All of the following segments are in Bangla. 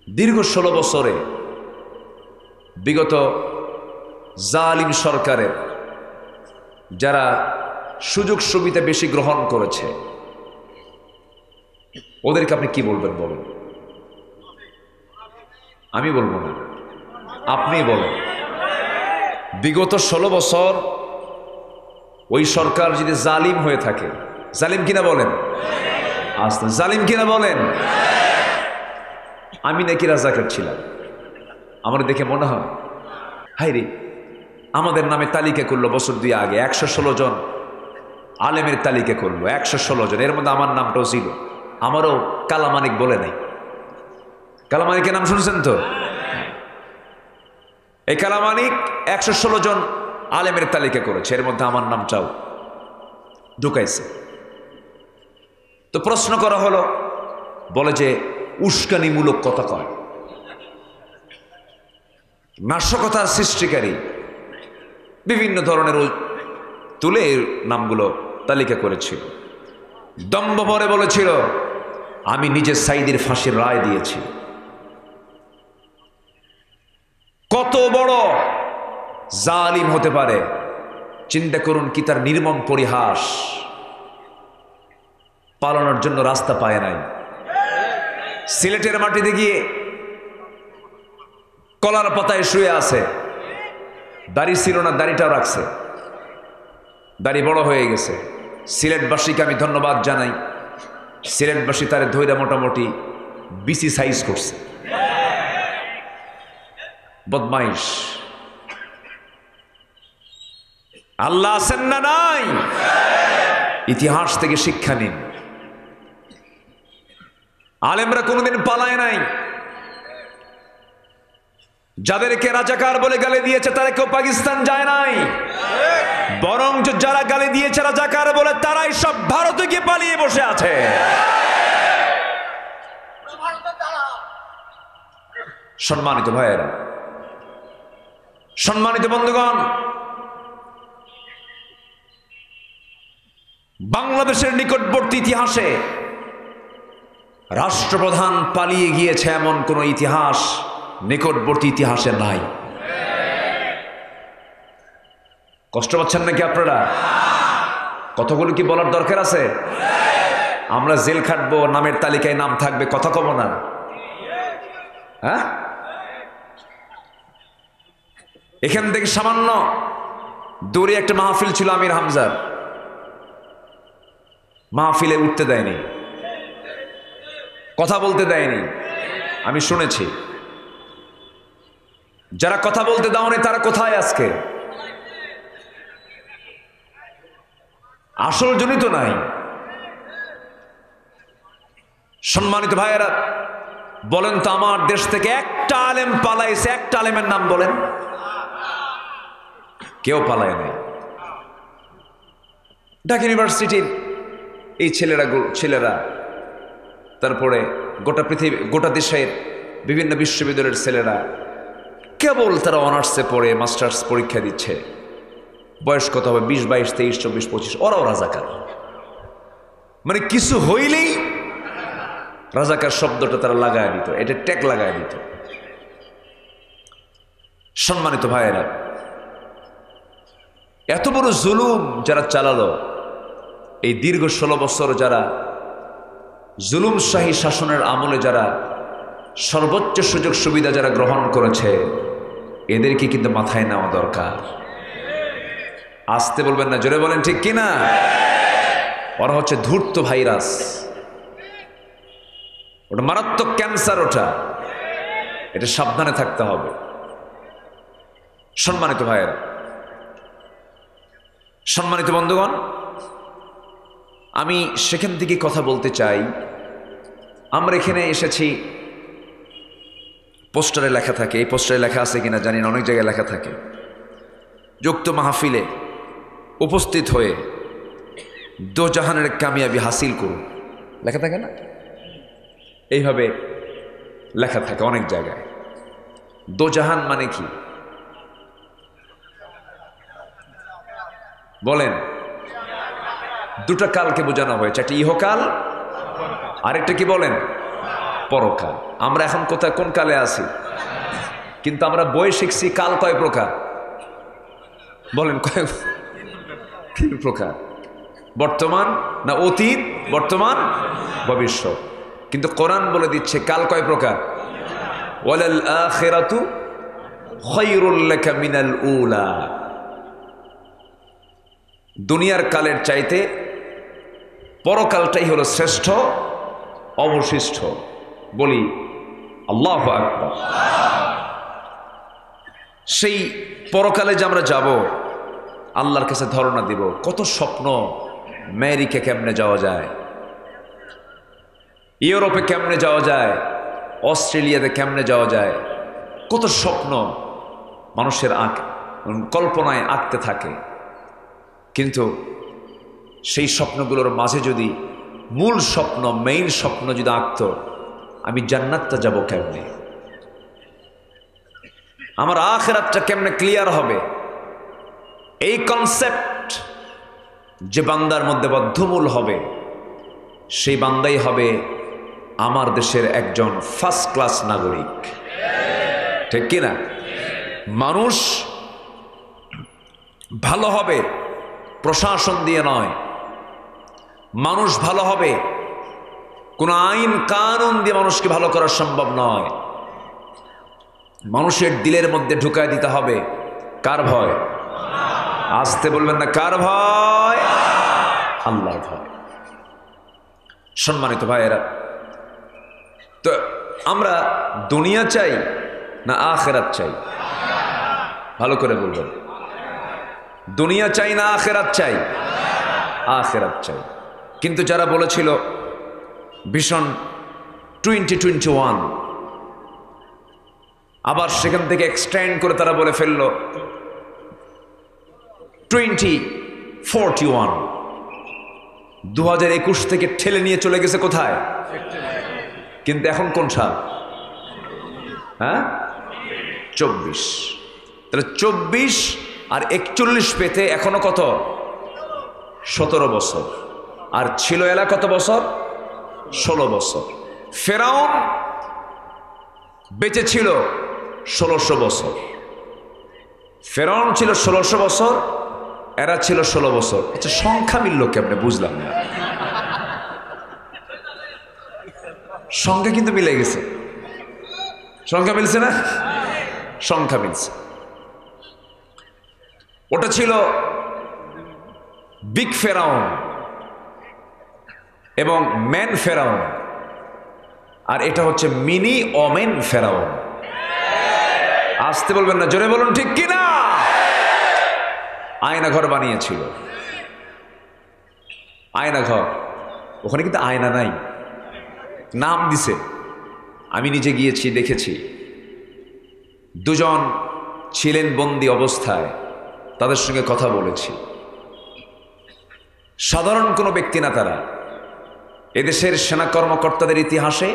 দীর্ঘ ১৬ বছরে বিগত জালিম সরকারের যারা সুযোগ সুবিধা বেশি গ্রহণ করেছে ওদেরকে আপনি কি বলবেন বলুন? আমি বলবো না, আপনি বলেন। বিগত ১৬ বছর ওই সরকার যদি জালিম হয়ে থাকে, জালিম কিনা বলেন? আসলে জালিম কিনা বলেন? আমি নাকি রাজাকার ছিলাম, আমার দেখে মনে হয় হাই রে, আমাদের নামে তালিকা করলো বছর ২ আগে ১১৬ জন আলেমের তালিকা করলো, ১১৬ জন, এর মধ্যে আমার নামটাও ছিল। আমারও কালামানিক বলে নাই। কালামানিকের নাম শুনছেন তো? এই কালামানিক ১১৬ জন আলেমের তালিকা করেছে, এর মধ্যে আমার নামটাও ঢুকাইছে। তো প্রশ্ন করা হলো, বলে যে উস্কানিমূলক কথা কয়, নাশকতার সৃষ্টিকারী, বিভিন্ন ধরনের তুলে এর নামগুলো তালিকা করেছিল। দম্ভ ভরে বলেছিল আমি নিজে সাইদির ফাঁসির রায় দিয়েছি। কত বড় জালিম হতে পারে চিন্তা করুন, কি তার নির্মম পরিহাস। পালানোর জন্য রাস্তা পায় নাই। সিলেটের মাটিতে গিয়ে কলার পাতায় শুয়ে আছে, দাড়ি ছিল না, দাড়িটাও রাখছে, দাড়ি বড় হয়ে গেছে। সিলেটবাসীকে আমি ধন্যবাদ জানাই, সিলেটবাসী তারে ধৈর্য মোটামুটি বিসি সাইজ করছে। বদমাইশ। আল্লাহ আছেন না নাই? ইতিহাস থেকে শিক্ষা নিন। আলেমরা কোনোদিন পালায় নাই। যাদেরকে রাজাকার বলে গালি দিয়েছে তারা কেউ পাকিস্তান যায় নাই, বরং যারা গালি দিয়েছে রাজাকার বলে তারাই সব ভারতে গিয়ে পালিয়ে বসে আছে। সম্মানিত ভাইয়েরা, সম্মানিত বন্ধুগণ, বাংলাদেশের নিকটবর্তী ইতিহাসে রাষ্ট্রপ্রধান পালিয়ে গিয়েছে এমন কোন ইতিহাস নিকটবর্তী ইতিহাসে নাই। কষ্ট পাচ্ছেন নাকি আপনারা? কথাগুলো কি বলার দরকার আছে? আমরা জেল খাটবো, নামের তালিকায় নাম থাকবে, কথা কব না? হ্যাঁ, এখান থেকে সামান্য দূরে একটা মাহফিল ছিল আমির হামজার, মাহফিলে উঠতে দেয়নি, কথা বলতে দেয়নি। আমি শুনেছি। যারা কথা বলতে দাওনি তারা কোথায় আজকে? আসল জনিত নাই। সম্মানিত ভাইয়েরা, বলেন তো আমার দেশ থেকে একটা আলেম পালাইছে? একটা আলেমের নাম বলেন। কেউ পালায় নাই। ঢাকা ইউনিভার্সিটির এই ছেলেরা, তারপরে গোটা পৃথিবী, গোটা দেশের বিভিন্ন বিশ্ববিদ্যালয়ের ছেলেরা কেবল তারা অনার্সে পড়ে মাস্টার্স পরীক্ষা দিচ্ছে। বয়স কত হবে? 20, 22, 23, 24, 25। ওরাও রাজাকার। মানে কিছু হইলেই রাজাকার শব্দটা তারা লাগায় দিত, এটা ট্যাগ লাগায় দিত। সম্মানিত ভাইয়েরা, এত বড় জুলুম যারা চালালো, এই দীর্ঘ 16 বছর যারা জুলুমশাহী শাসনের আমলে যারা সর্বোচ্চ সুযোগ সুবিধা যারা গ্রহণ করেছে, এদেরকে কিন্তু মাথায় নেওয়া দরকার। আসতে বলবেন না, জোরে বলেন ঠিক কিনা? ওরা হচ্ছে ধূর্ত ভাইরাস, ওটা মারাত্মক ক্যান্সার, ওটা, এটা সাবধানে থাকতে হবে। সম্মানিত ভাইয়েরা, সম্মানিত বন্ধুগণ, আমি সেখান থেকে কথা বলতে চাই। আমরা এখানে এসেছি, পোস্টারে লেখা থাকে, এই পোস্টারে লেখা আছে কিনা জানি না, অনেক জায়গায় লেখা থাকে, যুক্ত মাহফিলে উপস্থিত হয়ে দো জাহানের কামিয়াবি হাসিল করুন, লেখা থাকে না? এইভাবে লেখা থাকে অনেক জায়গায়। দো জাহান মানে কি বলেন? দুটা কালকে বোঝানো হয়েছে, একটা ইহকাল, আরেকটা কি বলেন? পরকাল। আমরা এখন কোথায়, কোন কালে আছি? কিন্তু আমরা বই শিখছি কাল কয় প্রকার বলেন? তিন প্রকার, বর্তমান না অতীত, বর্তমান, ভবিষ্যৎ। কিন্তু কোরআন বলে দিচ্ছে কাল কয় প্রকার? ওয়ালাল আখিরাতু খায়রুল লাকা মিনাল উলা। দুনিয়ার কালের চাইতে পরকালটাই হলো শ্রেষ্ঠ, অবশিষ্ট। বলি আল্লাহু আকবার। সেই পরকালে যে আমরা যাব, আল্লাহর কাছে ধারণা দিব। কত স্বপ্ন, আমেরিকা কেমনে যাওয়া যায়, ইউরোপে কেমনে যাওয়া যায়, অস্ট্রেলিয়াতে কেমনে যাওয়া যায়, কত স্বপ্ন মানুষের কল্পনায় আঁকতে থাকে। কিন্তু সেই স্বপ্নগুলোর মাঝে যদি মূল স্বপ্ন, মেইন স্বপ্ন যদি আঁকত, আমি জান্নাতটা যাব কেমনে, আমার আখিরাতটা কেমনে ক্লিয়ার হবে, এই কনসেপ্ট যে বান্দার মধ্যে বদ্ধমূল হবে, সেই বান্দাই হবে আমার দেশের একজন ফার্স্ট ক্লাস নাগরিক। ঠিক কিনা? মানুষ ভালো হবে প্রশাসন দিয়ে নয়, মানুষ ভালো হবে কোন আইন কানুন দিয়ে মানুষকে ভালো করা সম্ভব নয়। মানুষের দিলের মধ্যে ঢুকায় দিতে হবে কার ভয়? আসতে বলবেন না, কার ভয়? আল্লাহর ভয়। সম্মানিত ভাইয়েরা, তো আমরা দুনিয়া চাই না আখিরাত চাই? ভালো করে বলবেন, দুনিয়া চাই না আখিরাত চাই? আখিরাত চাই। কিন্তু যারা বলেছিল ভীষণ 2021, আবার সেখান থেকে এক্সটেন্ড করে তারা বলে ফেলল 2041। 2021 থেকে ঠেলে নিয়ে চলে গেছে কোথায়? কিন্তু এখন কোন সাল? হ্যাঁ, 24। তাহলে 24 আর 41 পেতে এখনো কত? 17 বছর। আর ছিল এলা কত বছর? 16 বছর। ফেরাউন বেঁচে ছিল 1600 বছর। ফেরাউন ছিল 1600 বছর, এরা ছিল 16 বছর। আচ্ছা, সংখ্যা মিলল কেমনে বুঝলাম না। সংখ্যা কিন্তু মিলে গেছে। সংখ্যা মিলছে না? সংখ্যা মিলছে। ওটা ছিল বিগ ফেরাউন এবং ম্যান ফেরাউন, আর এটা হচ্ছে মিনি ওমেন ফেরাউন। আসতে বলবেন না, জোরে বলুন ঠিক কিনা? আয়না ঘর বানিয়েছিল, আয়না ঘর। ওখানে কিন্তু আয়না নাই, নাম দিছে। আমি নিজে গিয়েছি, দেখেছি। দুজন ছিলেন বন্দী অবস্থায়, তাদের সঙ্গে কথা বলেছি। সাধারণ কোনো ব্যক্তি না তারা। এদেশের সেনা কর্মকর্তাদের ইতিহাসে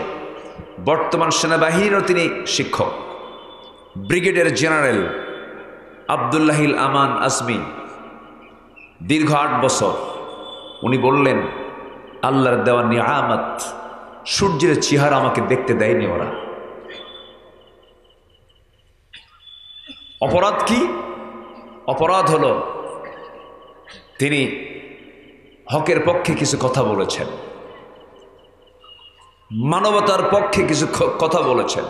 বর্তমান সেনাবাহিনীরও তিনি শিক্ষক। ব্রিগেডিয়ার জেনারেল আবদুল্লাহিল আমান আজমি, দীর্ঘ 8 বছর। উনি বললেন, আল্লাহর দেওয়া নিয়ামত, সূর্যের চেহারা আমাকে দেখতে দেয়নি ওরা। অপরাধ কি? অপরাধ হলো তিনি হকের পক্ষে কিছু কথা বলেছেন, মানবতার পক্ষে কিছু কথা বলেছেন,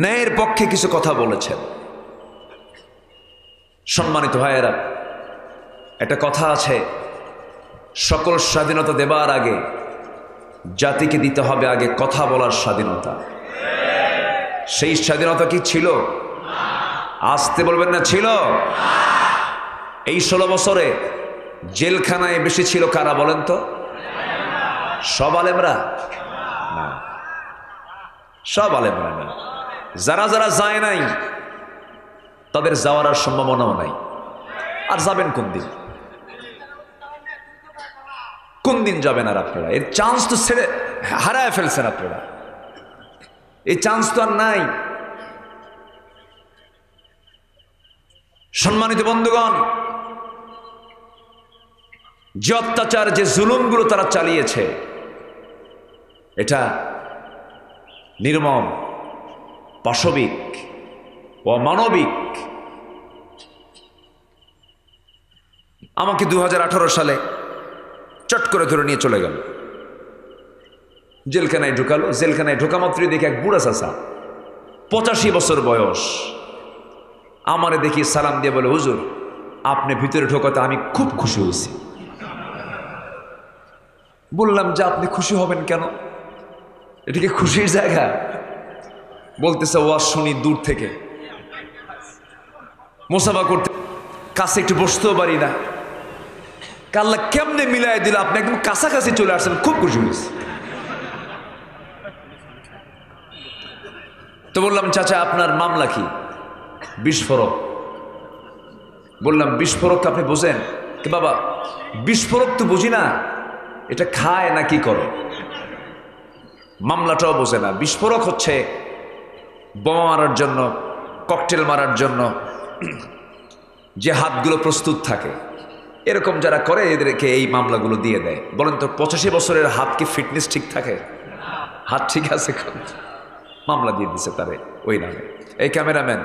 ন্যায়ের পক্ষে কিছু কথা বলেছেন। সম্মানিত ভাইয়েরা, একটা কথা আছে, সকল স্বাধীনতা দেবার আগে জাতিকে দিতে হবে আগে কথা বলার স্বাধীনতা। সেই স্বাধীনতা কি ছিল? আসতে বলবেন না, ছিল? এই 16 বছরে জেলখানায় বেশি ছিল কারা বলেন তো? সব আলেমরা না, সব আলেমরা না। যারা যারা যায় নাই তাদের যাওয়ার আর সম্ভাবনাও নাই। আর যাবেন কোন দিন? কোন দিন যাবেন আর আপনারা? এর চান্স তো ছেড়ে হারায় ফেলছেন আপনারা। এই চান্স তো আর নাই। সম্মানিত বন্ধুগণ, যে অত্যাচার, যে জুলুমগুলো তারা চালিয়েছে, এটা নির্মম, পাশবিক, অমানবিক। আমাকে 2018 সালে চট করে ধরে নিয়ে চলে গেল, জেলখানায় ঢুকালো। জেলখানায় ঢোকা মাত্রই দেখি এক বুড়া চাচা, 85 বছর বয়স, আমারে দেখি সালাম দিয়ে বলে, হুজুর আপনি ভিতরে ঢোকাতে আমি খুব খুশি হয়েছি। বললাম যে আপনি খুশি হবেন কেন, এটা কি খুশির জায়গা? বলতেছে ওয়াজ শুনি দূর থেকে, মোসাফা করতে, কাছে একটু বসতেও পারি না। আল্লাহ কেমনে মিলাই দিল, আপনি একদম কাছাকাছি চলে আসছেন, খুব খুশি হয়েছে। তো বললাম চাচা আপনার মামলা কি? বিস্ফোরক। বললাম বিস্ফোরক আপনি বোঝেন? কি বাবা বিস্ফোরক তো বুঝি না, এটা খায় না কি করে, মামলাটাও বোঝে না। বিস্ফোরক হচ্ছে বোমা মারার জন্য, ককটেল মারার জন্য যে হাতগুলো প্রস্তুত থাকে, এরকম যারা করে এদেরকে এই মামলাগুলো দিয়ে দেয়। বলেন তো 85 বছরের হাত কি ফিটনেস ঠিক থাকে? হাত ঠিক আছে? মামলা দিয়ে দিছে তারে ওই নামে। এই ক্যামেরাম্যান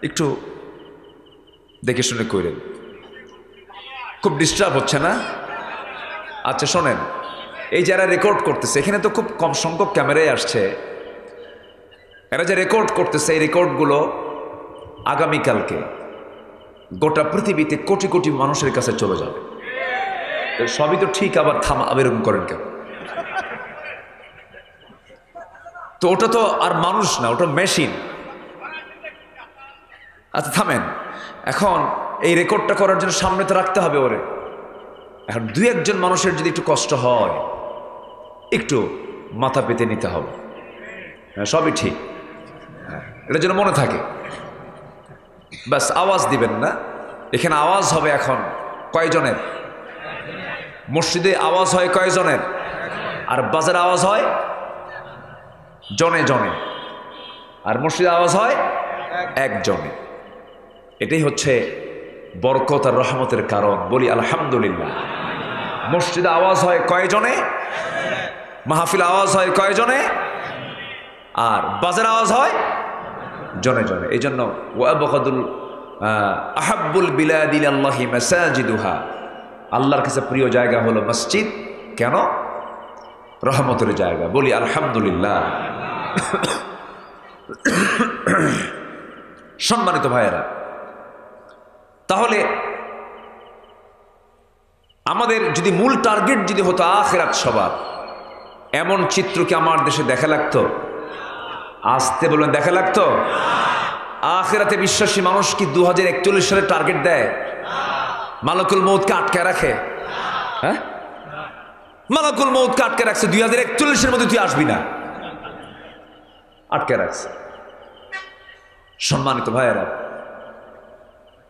একটু দেখে শুনে কইরেন, খুব ডিস্টার্ব হচ্ছে না? আচ্ছা শোনেন, এই যারা রেকর্ড করতেছে, এখানে তো খুব কম সংখ্যক ক্যামেরায় আসছে, এরা যে রেকর্ড করতেছে এই রেকর্ডগুলো আগামীকালকে গোটা পৃথিবীতে কোটি কোটি মানুষের কাছে চলে যাবে। সবই তো ঠিক, আবার এরকম করেন কেন? তো ওটা তো আর মানুষ না, ওটা মেশিন। আচ্ছা থামেন, এখন এই রেকর্ডটা করার জন্য সামনে তো রাখতে হবে ওরে। এখন 2-1 জন মানুষের যদি একটু কষ্ট হয়, একটু মাথা পেতে নিতে হবে। সবই ঠিক, এটা যেন মনে থাকে। ব্যাস আওয়াজ দিবেন না, এখানে আওয়াজ হবে এখন কয়জনের? মসজিদে আওয়াজ হয় কয়জনের? আর বাজারে আওয়াজ হয় জনে জনে, আর মসজিদে আওয়াজ হয় একজনে। এটাই হচ্ছে বরকত আর রহমতের কারণ। বলি আলহামদুলিল্লাহ। মসজিদে আওয়াজ হয় কয়জনে, মাহফিল আওয়াজ হয় কয়জনে, আর বাজারে আওয়াজ হয় জনে জনে। এই জন্য আহাব্বুল বিলাদি ইলাল্লাহি মাসাজিদুহা, আল্লাহর কাছে প্রিয় জায়গা হলো মসজিদ। কেন? রহমতের জায়গা। বলি আলহামদুলিল্লাহ। সম্মানিত ভাইয়েরা, তাহলে আমাদের যদি মূল টার্গেট যদি হতো আখিরাত সবার, এমন চিত্র কি আমার দেশে দেখা লাগতো? আসতে বলবেন, দেখা লাগতো? আখিরাতে বিশ্বাসী মানুষ কি 2041 সালে টার্গেট দেয়? মালাকুল মউতকে আটকে রাখে? হ্যাঁ, মালাকুল মউতকে আটকে রাখছে 2041 মধ্যে তুই আসবি না, আটকে রাখছে। সম্মানিত ভাইয়েরা,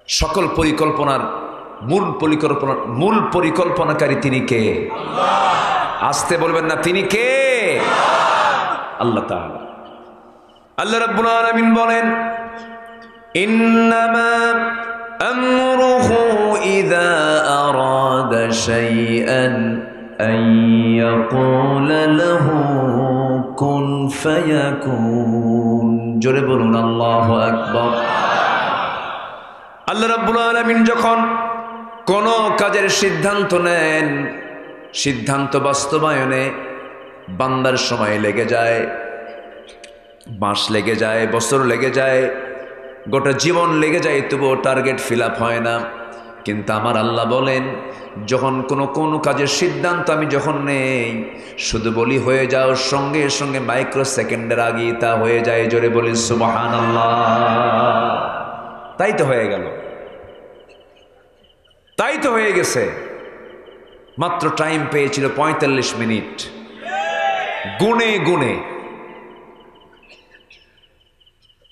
সকল পরিকল্পনার মূল পরিকল্পনাকারী তিনি কে? আসতে বলবেন না, তিনি কে? আল্লাহ তাআলা। আল্লাহ রাব্বুল আলামিন বলেন, ইন্নামা আমরুহু ইযা আরাদা শাইআন আন ইয়াকুলা লাহু কুন ফায়াকুন। জোরে বলুন আল্লাহু আকবার। আল্লাহ রাব্বুল আলামিন যখন কোন কাজের সিদ্ধান্ত নেন, সিদ্ধান্ত বাস্তবায়নে বান্দার সময় লেগে যায়, মাস লেগে যায়, বছর লেগে যায়, গোটা জীবন লেগে যায়, তবুও টার্গেট ফিল আপ হয় না। কিন্তু আমার আল্লাহ বলেন, যখন কোনো কাজের সিদ্ধান্ত আমি যখন নেই, শুধু বলি হয়ে যাও, সঙ্গে সঙ্গে মাইক্রো সেকেন্ডের আগে তা হয়ে যায়। জোরে বলি সুবহানাল্লাহ। তাই তো হয়ে গেল, তাই তো হয়ে গেছে। মাত্র টাইম পেয়েছিল 45 মিনিট, গুনে গুনে।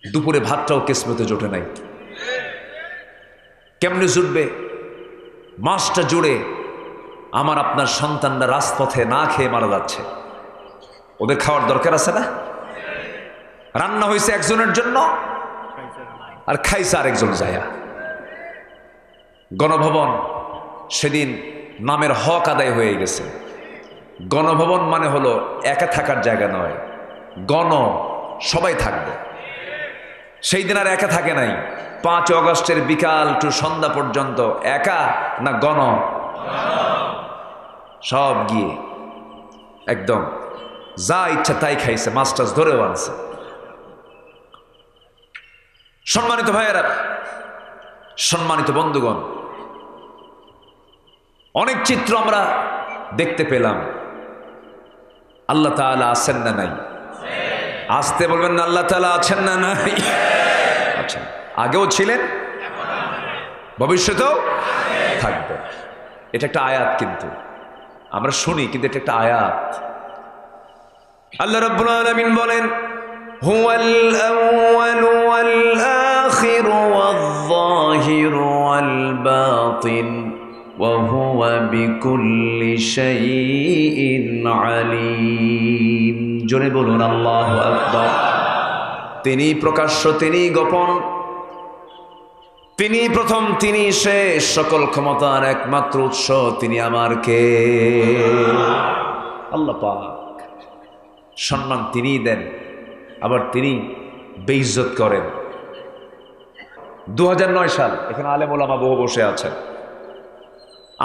দুপুরে ভাতটাও কিসমতে জোটে নাই। কেমনে জুটবে? মাসটা জুড়ে আমার আপনার সন্তানরা রাজপথে না খেয়ে মারা যাচ্ছে। ওদের খাওয়ার দরকার আছে না? রান্না হয়েছে একজনের জন্য, আর খাইছে আরেকজন যায়া। গণভবন সেদিন নামের হক আদায় হয়ে গেছে। গণভবন মানে হলো একা থাকার জায়গা নয়, গণ সবাই থাকবে। সেই দিন আর একা থাকে নাই। 5 অগস্টের বিকাল টু সন্ধ্যা পর্যন্ত একা না গণ, সব গিয়ে একদম যা ইচ্ছা তাই খাইছে, মাস্টার্স ধরেও আনছে। সম্মানিত ভাইয়েরা, সম্মানিত বন্ধুগণ, অনেক চিত্র আমরা দেখতে পেলাম। আল্লাহ তাআলা আছেন না নাই? আসতে বলবেন না, আল্লাহ তাআলা আছেন না নাই? আচ্ছা, আগেও ছিলেন, ভবিষ্যতেও থাকবে। এটা একটা আয়াত, কিন্তু আমরা শুনি, কিন্তু এটা একটা আয়াত। আল্লাহ রাব্বুল আলামিন বলেন, হুয়াল আউয়ালু ওয়াল আখিরু ওয়াল যাহিরু ওয়াল বাতিন ওয়া হুয়া বিকুল্লি শাইইন আলীম। জোরে বলুন আল্লাহু আকবার। তিনি প্রকাশ্য, তিনি গোপন, তিনি প্রথম, তিনি শেষ, সকল ক্ষমতার একমাত্র উৎস তিনি আমার কে? আল্লাহ পাক। সম্মান তিনিই দেন, আবার তিনি বেইজ্জত করেন। 2009 সাল, এখানে আলেম ওলামা বহু বসে আছেন।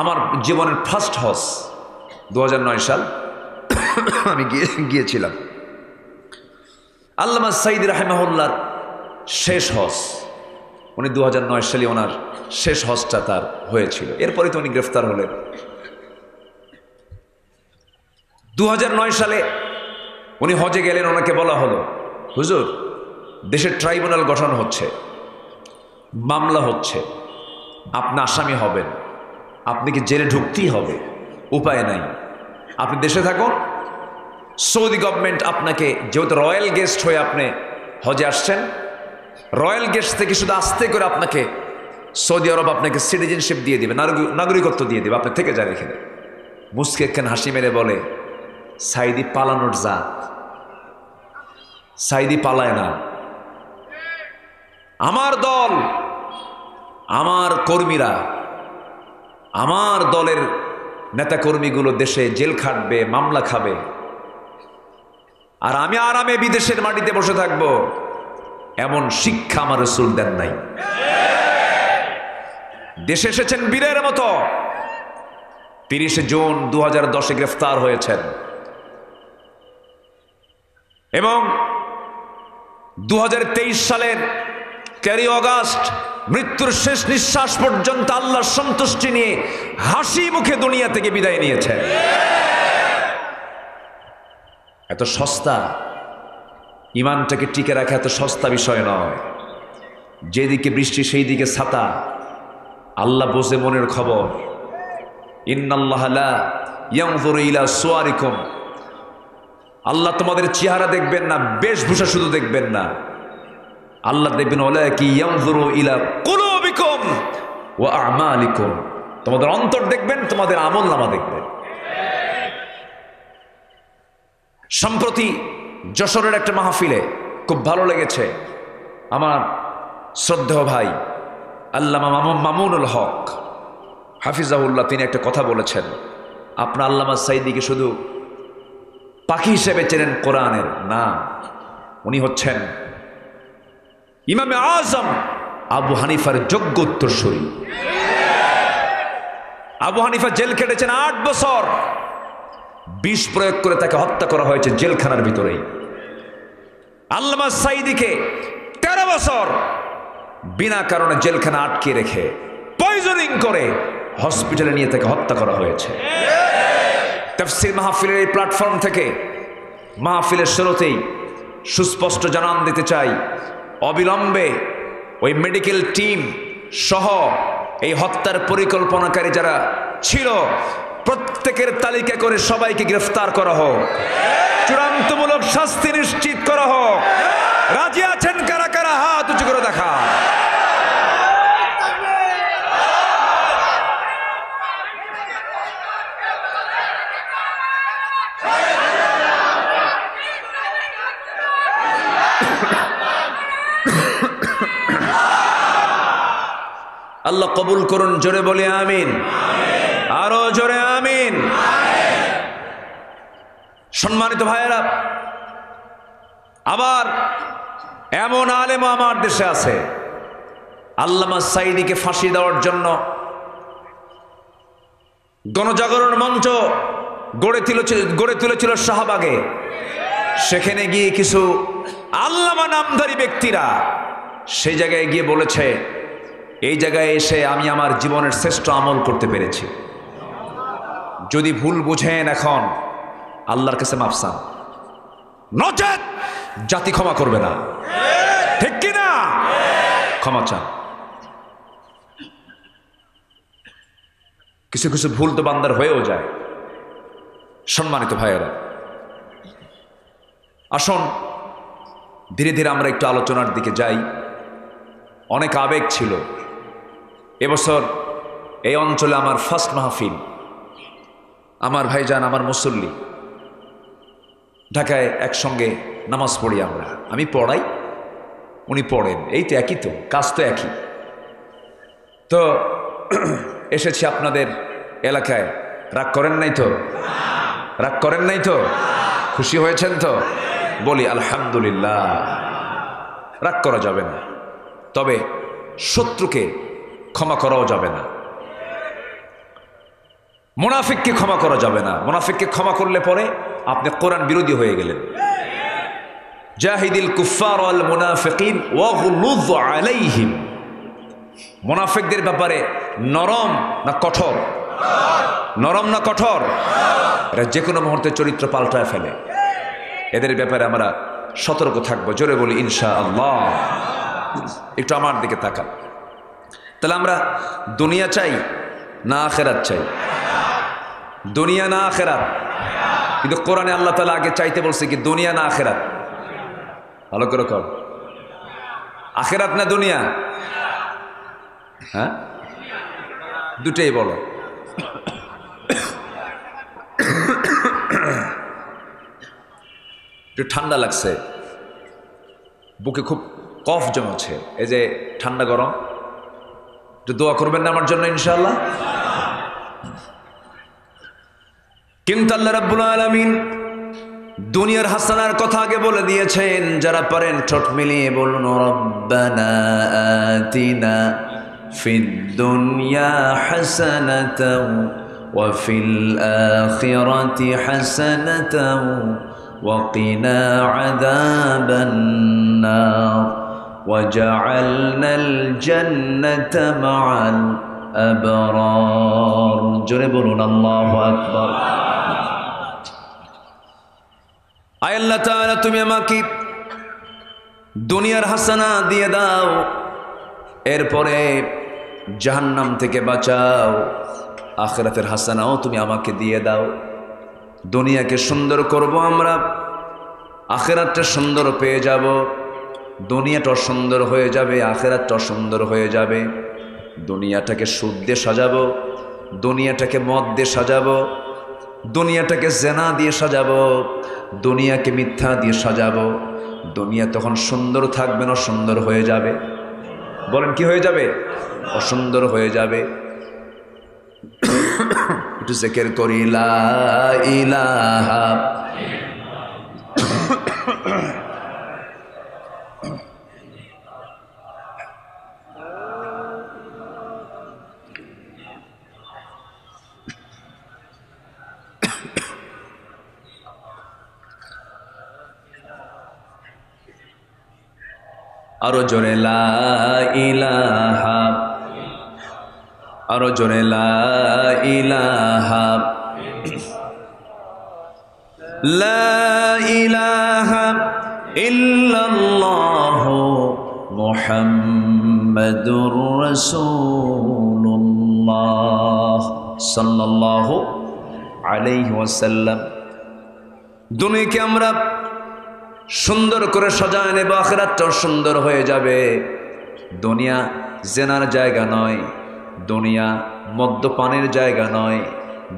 আমার জীবনের ফার্স্ট হজ 2009 সাল আমি গিয়েছিলাম। আল্লামা সাঈদী রাহিমাহুল্লাহর শেষ হজ, উনি 2009 সালে ওনার শেষ হজটা তার হয়েছিল। এরপরে তো উনি গ্রেফতার হলেন। 2009 সালে উনি হজে গেলেন। ওনাকে বলা হলো, হুজুর, দেশের ট্রাইব্যুনাল গঠন হচ্ছে, মামলা হচ্ছে, আপনি আসামি হবেন, আপনি কি জেলে ঢুকতেই হবে, উপায় নাই, আপনি দেশে থাকুন। সৌদি গভর্নমেন্ট আপনাকে, যেহেতু রয়্যাল গেস্ট হয়ে আপনি হজে আসছেন, রয়্যাল গেস্ট থেকে শুধু আসতে করে আপনাকে সৌদি আরব আপনাকে সিটিজেনশিপ দিয়ে দিবে, নাগরিকত্ব দিয়ে দিবে, আপনি থেকে যান এখানে। মুস্কে খান হাসি মেরে বলে, সাঈদী পালানোর জাত, সাঈদী পালায় না। আমার দল, আমার কর্মীরা, আমার দলের নেতাকর্মীগুলো দেশে জেল খাটবে, মামলা খাবে, আর আমি আরামে বিদেশের মাটিতে বসে থাকবো, এমন শিক্ষা আমার রাসূল দেন নাই। দেশে এসেছেন বীরের মতো। 30 জুন 2010 গ্রেফতার হয়েছেন এবং 2023 সালের 13 অগস্ট মৃত্যুর শেষ নিঃশ্বাস পর্যন্ত আল্লাহর সন্তুষ্টি নিয়ে হাসি মুখে দুনিয়া থেকে বিদায় নিয়েছেন। এত সস্তা, ইমানটাকে টিকে রাখা এত সস্তা বিষয় নয়। যেদিকে বৃষ্টি সেই দিকে ছাতা, আল্লাহ বোঝে মনের খবর। ইন্নাল্লাহা লা ইয়ানজুরু ইলা সুওয়ারিকুম, আল্লাহ তোমাদের চেহারা দেখবেন না, বেশভূষা শুধু দেখবেন না, আল্লাহ দেখবেন ওয়ালাকি ইয়ানজুরু ইলা কুলুবিকুম ওয়া আমালিকুম, তোমাদের অন্তর দেখবেন, তোমাদের আমলনামা দেখবেন। সম্প্রতি যশোরের একটা মাহফিলে খুব ভালো লেগেছে। আমার শ্রদ্ধেয় ভাই আল্লামা মামুনুল হক হাফিজাহুল্লাহ, তিনি একটা কথা বলেছেন, আপনার আল্লামা সাঈদীকে শুধু পাখি হিসেবে চেনেন কোরআনের না, উনি হচ্ছেন ইমামে আজম আবু হানিফার যোগ্য উত্তরসূরি। আবু হানিফা জেল খেটেছেন 8 বছর, বিষ প্রয়োগ করে তাকে হত্যা করা হয়েছে জেলখানার ভিতরেই। আল্লামা সাঈদীকে 13 বছর বিনা কারণে জেলখানা আটকে রেখে পয়জনিং করে হসপিটালে নিয়ে তাকে হত্যা করা হয়েছে। তাফসীর মাহফিলের এই প্ল্যাটফর্ম থেকে মাহফিলের শুরুতেই সুস্পষ্ট জানান দিতে চাই, অবিলম্বে ওই মেডিকেল টিম সহ এই হত্যার পরিকল্পনাকারী যারা ছিল প্রত্যেকের তালিকা করে সবাইকে গ্রেফতার করা হোক, চূড়ান্তমূলক শাস্তি নিশ্চিত করা হোক। রাজি আছেন কারা কারা? হাত উঁচু করে দেখা। আল্লাহ কবুল করুন, জোরে বলে আমিন, আরো জোরে আমিন। সম্মানিত ভাইয়েরা, আবার এমন আলেম আমার দেশে আছে, আল্লামা সাঈদীকে ফাঁসি দেওয়ার জন্য গণজাগরণ মঞ্চ গড়ে তুলেছিল শাহবাগে। সেখানে গিয়ে কিছু আল্লামা নামধারী ব্যক্তিরা সেই জায়গায় গিয়ে বলেছে, এই জায়গায় এসে আমি আমার জীবনের শ্রেষ্ঠ আমল করতে পেরেছি। যদি ভুল বুঝেন এখন আল্লাহর কাছে মাফ চান, নচেত জাতি ক্ষমা করবে না। ঠিক কিনা? ক্ষমা চান। কিছু কিছু ভুল তো বান্দার হয়েও যায়। সম্মানিত ভাইয়েরা, আসুন ধীরে ধীরে আমরা একটু আলোচনার দিকে যাই। অনেক আবেগ ছিল। এবছর এই অঞ্চলে আমার ফার্স্ট মাহফিল। আমার ভাইজান, আমার মুসল্লি, ঢাকায় একসঙ্গে নামাজ পড়ি আমরা। আমি পড়াই, উনি পড়েন, এই তো একই, তো কাজ তো একই। তো এসেছি আপনাদের এলাকায়। রাগ করেন নাই তো? রাগ করেন নাই তো? খুশি হয়েছেন তো? বলি আলহামদুলিল্লাহ। রাগ করা যাবে না, তবে শত্রুকে ক্ষমা করাও যাবে না। মুনাফিককে ক্ষমা করা যাবে না। মুনাফিককে ক্ষমা করলে পরে আপনি কোরআন বিরোধী হয়ে গেলেন। জাহিদিল কুফার ওয়াল মুনাফিকিন ওয়াগলুয আলাইহিম। মুনাফিকদের ব্যাপারে নরম না কঠোর? নরম না কঠোর? এরা যে কোনো মুহূর্তে চরিত্র পাল্টায় ফেলে। এদের ব্যাপারে আমরা সতর্ক থাকবো। জোরে বলি ইনশাআল্লাহ। একটু আমার দিকে তাকান। তাহলে আমরা দুনিয়া চাই না আখিরাত চাই? দুনিয়া না আখিরাত? কিন্তু কোরআনে আল্লাহ তাআলা আগে চাইতে বলছে কি, দুনিয়া না আখিরাত? ভালো করে কর। আখিরাত না দুনিয়া? হ্যাঁ, দুটেই বলো। একটু ঠান্ডা লাগছে, বুকে খুব কফ জমেছে। এই যে ঠান্ডা গরম, একটু দোয়া করবেন না আমার জন্য ইনশাআল্লাহ। কিন্তু আল্লাহ রাব্বুল আলামিন দুনিয়ার হাসানার কথা আগে বলে দিয়েছেন। যারা পারেন ঠোঁট মিলিয়ে বলুন, রব্বানা আতিনা ফিদ দুনিয়া হাসানাতাও ওয়া ফিল আখিরাতি হাসানাতাও ওয়া কিনা আযাবান নার ওয়াজআলনাল জান্নাতা মা'আল আবরার। জোরে বলুন আল্লাহু আকবার। আয় আল্লাহ তাআলা, তুমি আমাকে দুনিয়ার হাসানা দিয়ে দাও, এরপরে জাহান্নাম থেকে বাঁচাও। আখিরাতের হাসানাও তুমি আমাকে দিয়ে দাও। দুনিয়াকে সুন্দর করব আমরা, আখিরাতটা সুন্দর পেয়ে যাব। দুনিয়াটা সুন্দর হয়ে যাবে, আখিরাতটা সুন্দর হয়ে যাবে। দুনিয়াটাকে সুদ দিয়ে সাজাবো, দুনিয়াটাকে মদ দিয়ে সাজাবো, দুনিয়াটাকে জেনা দিয়ে সাজাবো, দুনিয়াকে মিথ্যা দিয়ে সাজাবো। দুনিয়া তখন সুন্দর থাকবে না, অসুন্দর হয়ে যাবে। বলেন কি হয়ে যাবে? অসুন্দর হয়ে যাবে। একটু জিকির করি, লা ইলাহা আরো জোরে লা ইলাহা, আরো জোরে লা ইলাহা, লা ইলাহা ইল্লাল্লাহু মুহাম্মাদুর রাসূলুল্লাহ সাল্লাল্লাহু আলাইহি ওয়াসাল্লাম। দুনিয়াকে আমরা সুন্দর করে সাজায় নেব, আখিরাতটাও সুন্দর হয়ে যাবে। দুনিয়া জেনার জায়গা নয়, দুনিয়া মদ্যপানের জায়গা নয়,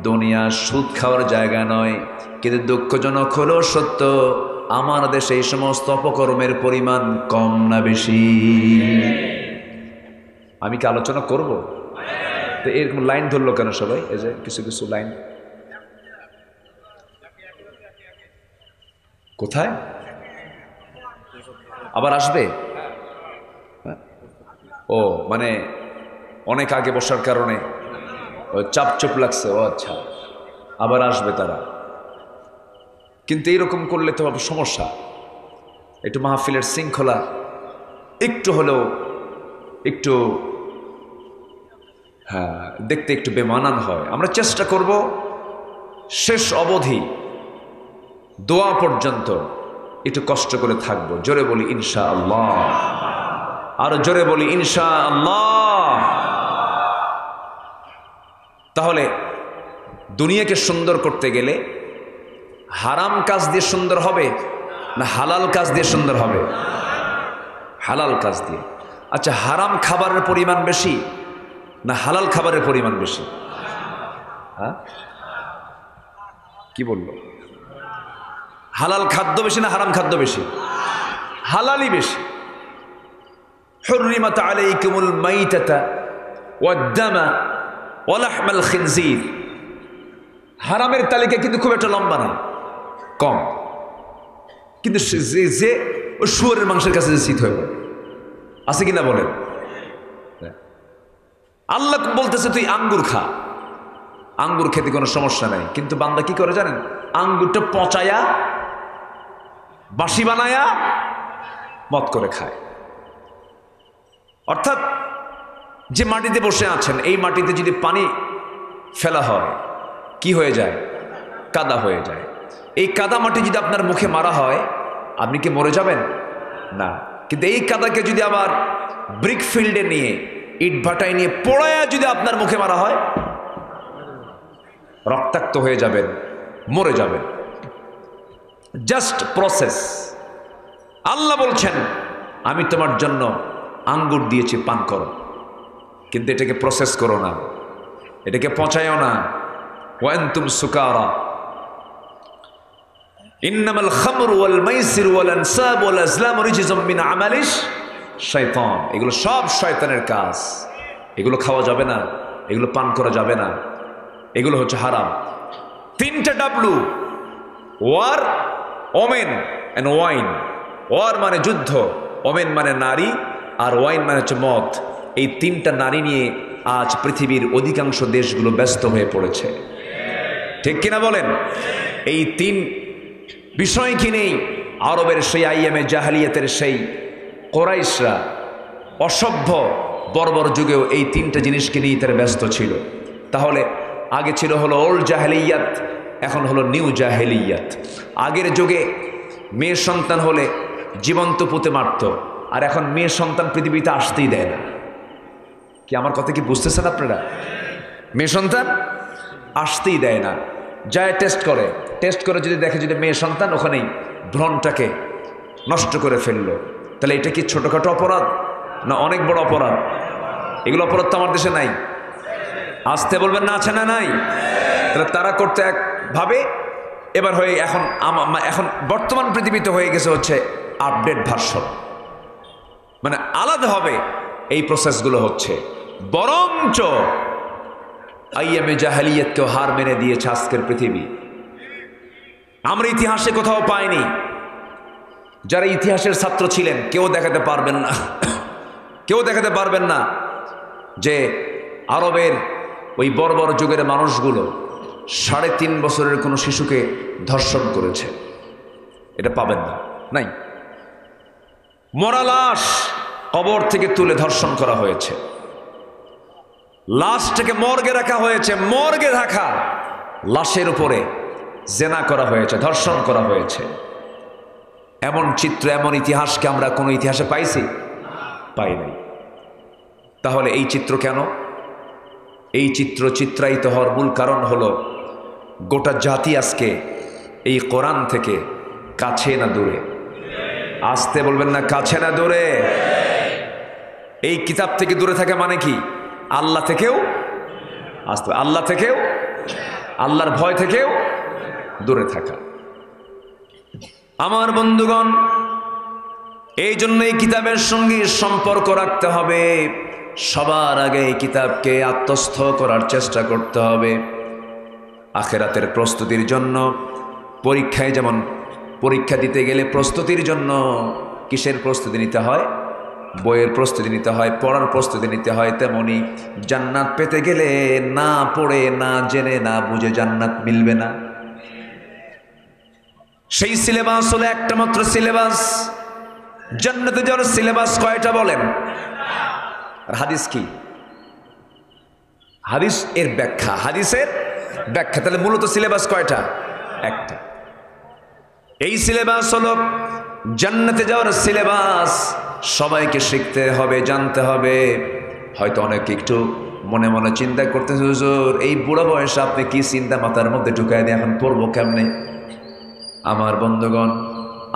দুনিয়া সুদ খাওয়ার জায়গা নয়। কিন্তু দুঃখজনক হলেও সত্য, আমার দেশে এই সমস্ত অপকর্মের পরিমাণ কম না বেশি? আমি কি আলোচনা করব? তো এরকম লাইন ধরলো কেন সবাই? এই যে কিছু কিছু লাইন কোথায় আবার আসবে? ও মানে অনেক আগে বসার কারণে চাপ চুপ লাগছে। ও আচ্ছা, আবার আসবে তারা। কিন্তু এইরকম করলে তো সমস্যা। একটু মাহফিলের শৃঙ্খলা একটু হলেও একটু হ্যাঁ দেখতে একটু বেমানান হয়। আমরা চেষ্টা করব শেষ অবধি দোয়া পর্যন্ত একটু কষ্ট করে থাকবো। জোরে বলি ইনশাআল্লাহ, আরো জোরে বলি ইনশাআল্লাহ। তাহলে দুনিয়াকে সুন্দর করতে গেলে হারাম কাজ দিয়ে সুন্দর হবে না হালাল কাজ দিয়ে সুন্দর হবে? হালাল কাজ দিয়ে। আচ্ছা, হারাম খাবারের পরিমাণ বেশি না হালাল খাবারের পরিমাণ বেশি? হ্যাঁ, কি বলল? হালাল খাদ্য বেশি না হারাম খাদ্য বেশি? হালালই বেশি। হুররিমাত আলাইকুমুল মাইতাতা ওয়াদ-দামা ওয়া লাহমাল খিনজির। হারামের তালিকা কিন্তু খুব একটা লম্বা না, কম। কিন্তু যে শুয়োরের মাংসের কাছে যে শীত হয়ে পড়ে আছে কিনা বলেন? আল্লাহ বলতেছে তুই আঙ্গুর খা, আঙ্গুর খেতে কোনো সমস্যা নাই। কিন্তু বান্দা কি করে জানেন? আঙ্গুরটা পচায়া বাসি বানায়া মত করে খায়। অর্থাৎ যে মাটিতে বসে আছেন এই মাটিতে যদি পানি ফেলা হয় কি হয়ে যায়? কাদা হয়ে যায়। এই কাদা মাটি যদি আপনার মুখে মারা হয় আপনি কি মরে যাবেন? না। কিন্তু এই কাদাকে যদি আবার ব্রিক ফিল্ডে নিয়ে ইট ভাটায় নিয়ে পোড়ায়া যদি আপনার মুখে মারা হয় রক্তাক্ত হয়ে যাবেন, মরে যাবেন। Just process. আল্লাহ বলছেন আমি তোমার জন্য আঙ্গুর দিয়েছি, পান করো, কিন্তু এটাকে প্রসেস করো না, এটাকে পচায়ও না। ওয়ান্তুম সুকারা ইন্নামাল খামরু ওয়াল মাইসিরু ওয়াল আনসাব ওয়াল আজলামু রিজসুম মিন আমালিশ শাইতান। এগুলো সব শয়তানের কাজ। এগুলো খাওয়া যাবে না, এগুলো পান করা যাবে না, এগুলো হচ্ছে হারাম। তিনটা W, war, women and wine. War মানে যুদ্ধ, ওমেন মানে নারী, আর ওয়াইন মানে হচ্ছে মদ। এই তিনটা নারী নিয়ে আজ পৃথিবীর অধিকাংশ দেশগুলো ব্যস্ত হয়ে পড়েছে, ঠিক কিনা বলেন? এই তিন বিষয় কি নেই আরবের সেই আইয়ামে জাহালিয়াতের সেই কোরাইশরা অসভ্য বর্বর যুগেও এই তিনটা জিনিসকে নিয়ে তারা ব্যস্ত ছিল। তাহলে আগে ছিল হলো ওল্ড জাহেলিয়াত, এখন হলো নিউ জাহেলিয়াত। আগের যুগে মেয়ে সন্তান হলে জীবন্ত পুঁতে মারত, আর এখন মেয়ে সন্তান পৃথিবীতে আসতেই দেয় না। কি আমার কথা কি বুঝতেছেন আপনারা? মেয়ে সন্তান আসতেই দেয় না, যায় টেস্ট করে, টেস্ট করে যদি দেখে যদি মেয়ে সন্তান, ওখানেই ভ্রণটাকে নষ্ট করে ফেললো। তাহলে এটা কি ছোটখাটো অপরাধ না অনেক বড় অপরাধ? এগুলো অপরাধ তো আমার দেশে নাই। আসতে বলবেন না, আছে না নাই? তাহলে তারা করতে এক ভাবে, এবার হয়ে এখন বর্তমান পৃথিবীতে হয়ে গেছে হচ্ছে আপডেট ভার্সন, মানে আলাদা হবে এই প্রসেসগুলো হচ্ছে। বরঞ্চ আইয়ামে জাহেলিয়াতকেও হার মেনে দিয়েছে আজকের পৃথিবী। আমরা ইতিহাসে কোথাও পাইনি, যারা ইতিহাসের ছাত্র ছিলেন কেউ দেখাতে পারবেন না, কেউ দেখাতে পারবেন না যে আরবের ওই বর্বর যুগের মানুষগুলো 3.5 বছরের কোনো শিশুকে ধর্ষণ করেছে। এটা পাবেন না, নাই। মরা লাশ কবর থেকে তুলে ধর্ষণ করা হয়েছে, লাশটাকে মর্গে রাখা হয়েছে, মর্গে রাখা লাশের উপরে জেনা করা হয়েছে, ধর্ষণ করা হয়েছে। এমন চিত্র, এমন ইতিহাসকে আমরা কোনো ইতিহাসে পাইছি? পাই নাই। তাহলে এই চিত্র কেন? এই চিত্র চিত্রায়িত হওয়ার মূল কারণ হলো গোটা জাতি আজকে এই কোরআন থেকে কাছে না দূরে? আসতে বলবেন না, কাছে না দূরে? এই কিতাব থেকে দূরে থাকে মানে কি? আল্লাহ থেকেও আসতে, আল্লাহ থেকেও, আল্লাহর ভয় থেকেও দূরে থাকা। আমার বন্ধুগণ, এই জন্য এই কিতাবের সঙ্গে সম্পর্ক রাখতে হবে। সবার আগে এই কিতাবকে আত্মস্থ করার চেষ্টা করতে হবে। আখেরাতের প্রস্তুতির জন্য পরীক্ষায় যেমন পরীক্ষা দিতে গেলে প্রস্তুতির জন্য কিসের প্রস্তুতি নিতে হয়? বইয়ের প্রস্তুতি নিতে হয়, পড়ার প্রস্তুতি নিতে হয়। তেমনি জান্নাত পেতে গেলে না পড়ে, না জেনে, না বুঝে জান্নাত মিলবে না। সেই সিলেবাস হলো একটা মাত্র সিলেবাস। জান্নাতে যাওয়ার সিলেবাস কয়টা বলেন? আর হাদিস কি? হাদিস এর ব্যাখ্যা, হাদিসের ব্যাখ্যা। তাহলে মূলত সিলেবাস কয়টা? একটা। এই সিলেবাস হলো জান্নাতে যাওয়ার সিলেবাস। সবাইকে শিখতে হবে, জানতে হবে। হয়তো অনেকে একটু মনে মনে চিন্তা করতেছে, হুজুর এই বুড়া বয়সে আপনি কি চিন্তা মাথার মধ্যে ঢুকাই দিয়ে এখন পড়বো কেমনে? আমার বন্ধুগণ,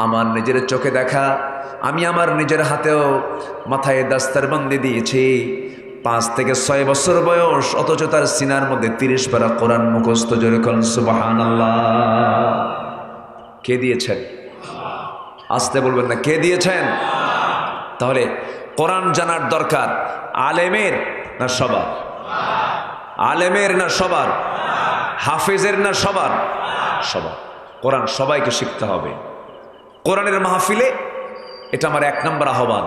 আমার নিজের চোখে দেখা, আমি আমার নিজের হাতেও মাথায় দাস্তারবন্দি দিয়েছি। 5 থেকে 6 বছর বয়স, অথচ তার সিনার মধ্যে 30 পারা কোরআন মুখস্থ। জোরে বলেন সুবহানাল্লাহ। কে দিয়েছেন? আসতে বলবেন না, কে দিয়েছেন? তাহলে কোরআন জানার দরকার আলেমের না সবার? আলেমের না সবার? হাফেজের না সবার? সবার। কোরআন সবাইকে শিখতে হবে। কোরআনের মাহফিলে এটা আমার 1 নম্বর আহ্বান,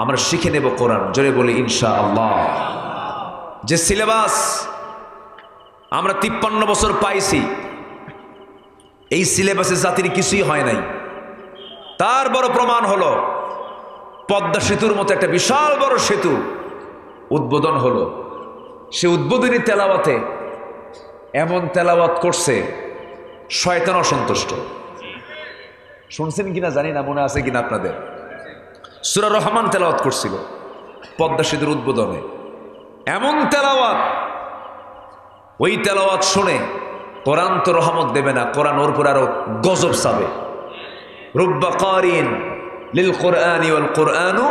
আমরা শিখে নেব কোরআন। জোরে বলি ইনশাআল্লাহ। যে সিলেবাস আমরা 53 বছর পাইছি, এই সিলেবাসে জাতির কিছুই হয় নাই। তার বড় প্রমাণ হলো পদ্মা সেতুর মতো একটা বিশাল বড় সেতু উদ্বোধন হলো। সে উদ্বোধনী তেলাওয়াতে এমন তেলাওয়াত করছে, শয়তান অসন্তুষ্ট। শুনছেন কিনা জানি না, মনে আছে কিনা আপনাদের? সূরা রহমান তেলাওয়াত করছিল পদ্মা সেতুর উদ্বোধনে। এমন তেলাওয়াত, ওই তেলাওয়াত শুনে কোরআন তো রহমত দেবে না, কোরআন ওর উপর আরো গজব চাবে। রুব্বা কারিন লিল কোরআনি ওয়াল কোরআনু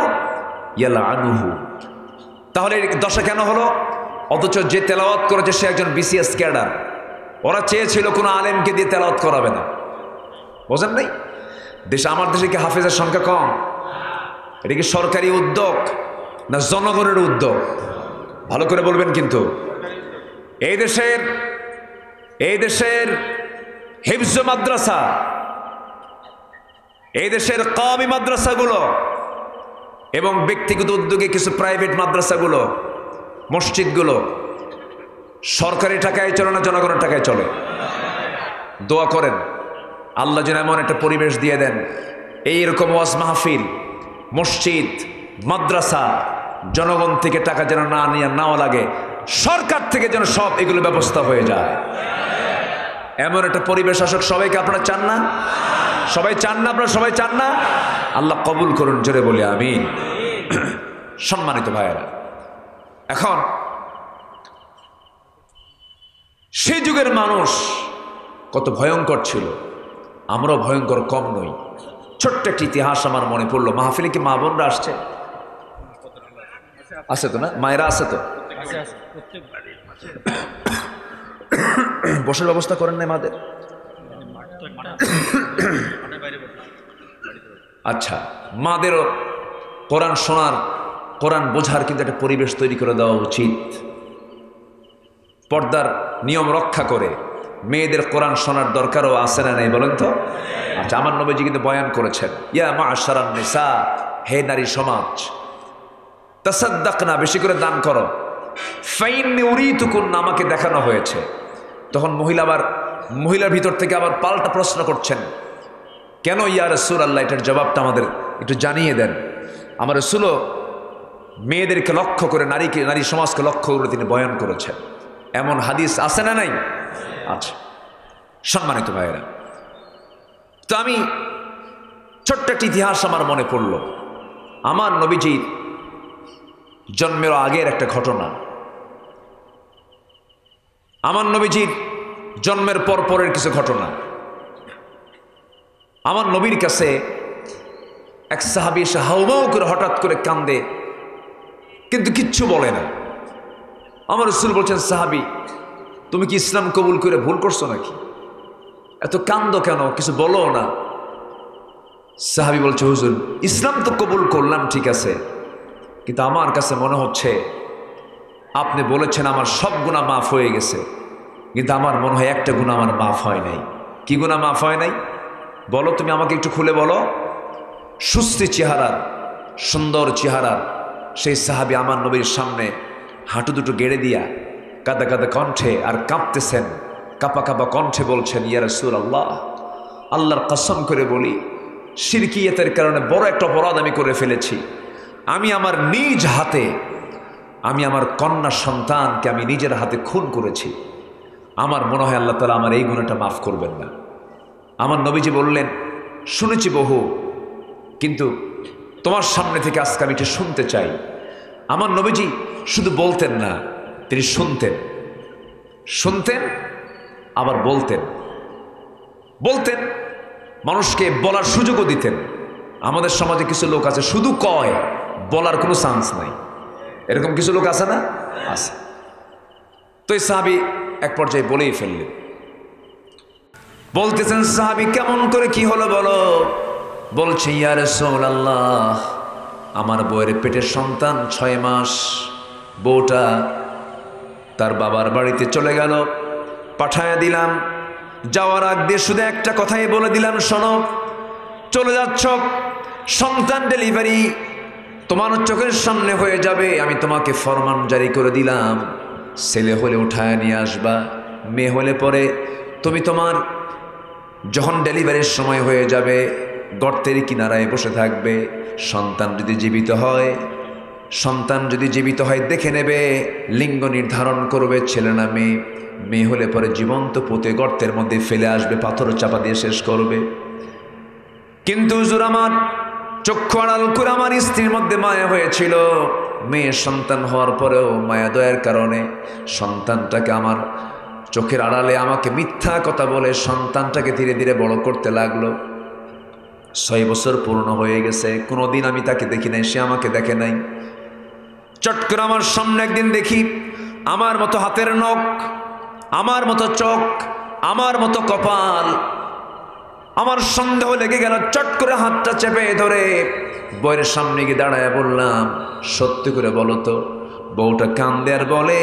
ইয়ালআনুহু। তাহলে দশা কেন হলো? অথচ যে তেলাওয়াত করেছে সে একজন বিসিএস ক্যাডার। ওরা চেয়েছিল কোনো আলেমকে দিয়ে তেলাওয়াত করাবে না। বোঝেন নাই? দেশে, আমার দেশে কি হাফেজের সংখ্যা কম? এটা কি সরকারি উদ্যোগ না জনগণের উদ্যোগ? ভালো করে বলবেন কিন্তু। এই দেশের হিফজ মাদ্রাসা, এই দেশের কওমি মাদ্রাসাগুলো এবং ব্যক্তিগত উদ্যোগে কিছু প্রাইভেট মাদ্রাসাগুলো, মসজিদগুলো সরকারি টাকায় চলে না জনগণের টাকায় চলে? দোয়া করেন আল্লাহ যেন এমন একটা পরিবেশ দিয়ে দেন, এইরকম ওয়াজ মাহফিল, মসজিদ, মাদ্রাসা জনগণ থেকে টাকা যেন না নিয়ে নাও লাগে, সরকার থেকে যেন সব এগুলো ব্যবস্থা হয়ে যায়। এমন একটা পরিবেশ আসুক। সবাইকে আপনারা চান না? সবাই চান না? আপনারা সবাই চান না? আল্লাহ কবুল করুন, জোরে বলি আমিন। সম্মানিত ভাইয়েরা, এখন সেই যুগের মানুষ কত ভয়ঙ্কর ছিল, আমরাও ভয়ঙ্কর কম নই। ছোট্ট একটি ইতিহাস আমার মনে পড়লো। মাহফিলে কি মা বোনরা আসছে? আছে তো না? মায়েরা আছে তো? বসার ব্যবস্থা করেন না মাদের? আচ্ছা, মাদেরও কোরআন শোনার, কোরআন বোঝার কিন্তু একটা পরিবেশ তৈরি করে দেওয়া উচিত। পর্দার নিয়ম রক্ষা করে মেয়েদের কোরআন শোনার দরকারও আছে না নেই বলেন তো? আচ্ছা, আমার নবীজি কিন্তু বয়ান করেছেন, ইয়া মা'শারান নিসা, হে নারী সমাজ, তাসাদ্দাকনা, বেশি করে দান করো, ফাইন্নী উরিতুকুন্না, আমাকে দেখানো হয়েছে। তখন মহিলার ভিতর থেকে আবার পাল্টা প্রশ্ন করছেন, কেন ইয়া রাসূলুল্লাহ? এটার জবাবটা আমাদের একটু জানিয়ে দেন। আমার রাসূলও মেয়েদেরকে লক্ষ্য করে, নারী সমাজকে লক্ষ্য করে তিনি বয়ান করেছেন। এমন হাদিস আছে না নাই? আচ্ছা, সম্মানিত ভাইয়েরা, তো আমি ছোট্ট একটি ইতিহাস আমার মনে পড়ল। আমার নবীজির জন্মের আগের একটা ঘটনা, আমার নবীজির জন্মের পরের কিছু ঘটনা। আমার নবীর কাছে এক সাহাবী এসে হাউমাউ করে হঠাৎ করে কান্দে, কিন্তু কিচ্ছু বলে না। আমার রাসূল বলছেন, সাহাবী তুমি কি ইসলাম কবুল করে ভুল করছো নাকি? এত কান্দো কেন? কিছু বলো না। সাহাবী বলছে, হুজুর ইসলাম তো কবুল করলাম ঠিক আছে, কিন্তু আমার কাছে মনে হচ্ছে আপনি বলেছেন আমার সব গুনাহ মাফ হয়ে গেছে, কিন্তু আমার মনে হয় একটা গুনাহ আমার মাফ হয় নাই। কি গুনাহ মাফ হয় নাই? বলো, তুমি আমাকে একটু খুলে বলো। সুস্থি চেহারার, সুন্দর চেহারার সেই সাহাবী আমার নবীর সামনে হাঁটু দুটো গেড়ে দিয়া কাঁদা কাঁদা কণ্ঠে আর কাঁপতেছেন, কাঁপা কাঁপা কণ্ঠে বলছেন, ইয়া রাসূলুল্লাহ, আল্লাহর কসম করে বলি, শিরকিয়াতের কারণে বড় একটা অপরাধ আমি করে ফেলেছি। আমি আমার নিজ হাতে, আমি আমার কন্যা সন্তানকে আমি নিজের হাতে খুন করেছি। আমার মনে হয় আল্লাহ তাআলা আমার এই গুনাহটা মাফ করবেন না। আমার নবীজি বললেন, শুনেছি বহু, কিন্তু তোমার সামনে থেকে আজকে আমি এটা শুনতে চাই। আমার নবীজি শুধু বলতেন না, তিনি শুনতেন, শুনতেন আবার বলতেন, বলতেন, মানুষকে বলার সুযোগও দিতেন। আমাদের সমাজে কিছু লোক আছে শুধু কয়, বলার কোনো চান্স নাই। এরকম কিছু লোক আছে না? আছে। তো এই সাহাবী এক পর্যায়ে বলেই ফেললেন, বলতেছেন, সাহাবী কেমন করে কি হলো বলো? বলছে, ইয়া রাসূলুল্লাহ, আমার বউয়ের পেটের সন্তান 6 মাস, বউটা তার বাবার বাড়িতে চলে গেল, পাঠায়া দিলাম। যাওয়ার আগ দিয়ে শুধু একটা কথাই বলে দিলাম, শোনো, চলে যাচ্ছ, সন্তান ডেলিভারি তোমার চোখের সামনে হয়ে যাবে, আমি তোমাকে ফরমান জারি করে দিলাম, ছেলে হলে উঠায় নিয়ে আসবা, মেয়ে হলে পরে তুমি তোমার যখন ডেলিভারির সময় হয়ে যাবে গর্তের কিনারায় বসে থাকবে। সন্তান যদি জীবিত হয়, সন্তান যদি জীবিত হয় দেখে নেবে, লিঙ্গ নির্ধারণ করবে ছেলে না মেয়ে। মেয়ে হলে পরে জীবন্ত পুঁতে গর্তের মধ্যে ফেলে আসবে, পাথর চাপা দিয়ে শেষ করবে। কিন্তু হুজুর, আমার চক্ষু আড়াল করে আমার স্ত্রীর মধ্যে মায়া হয়েছিল। মেয়ের সন্তান হওয়ার পরেও মায়া দয়ার কারণে সন্তানটাকে আমার চোখের আড়ালে আমাকে মিথ্যা কথা বলে সন্তানটাকে ধীরে ধীরে বড় করতে লাগলো। 6 বছর পূর্ণ হয়ে গেছে, কোনোদিন আমি তাকে দেখি নাই, সে আমাকে দেখে নাই। চট করে আমার সামনে একদিন দেখি আমার মতো হাতের নখ, আমার মতো চোখ, আমার মতো কপাল। আমার সন্দেহ লেগে গেল, চট করে হাতটা চেপে ধরে বউয়ের সামনে গিয়ে দাঁড়ায় বললাম, সত্যি করে বলো তো। বউটা কান্দে আর বলে,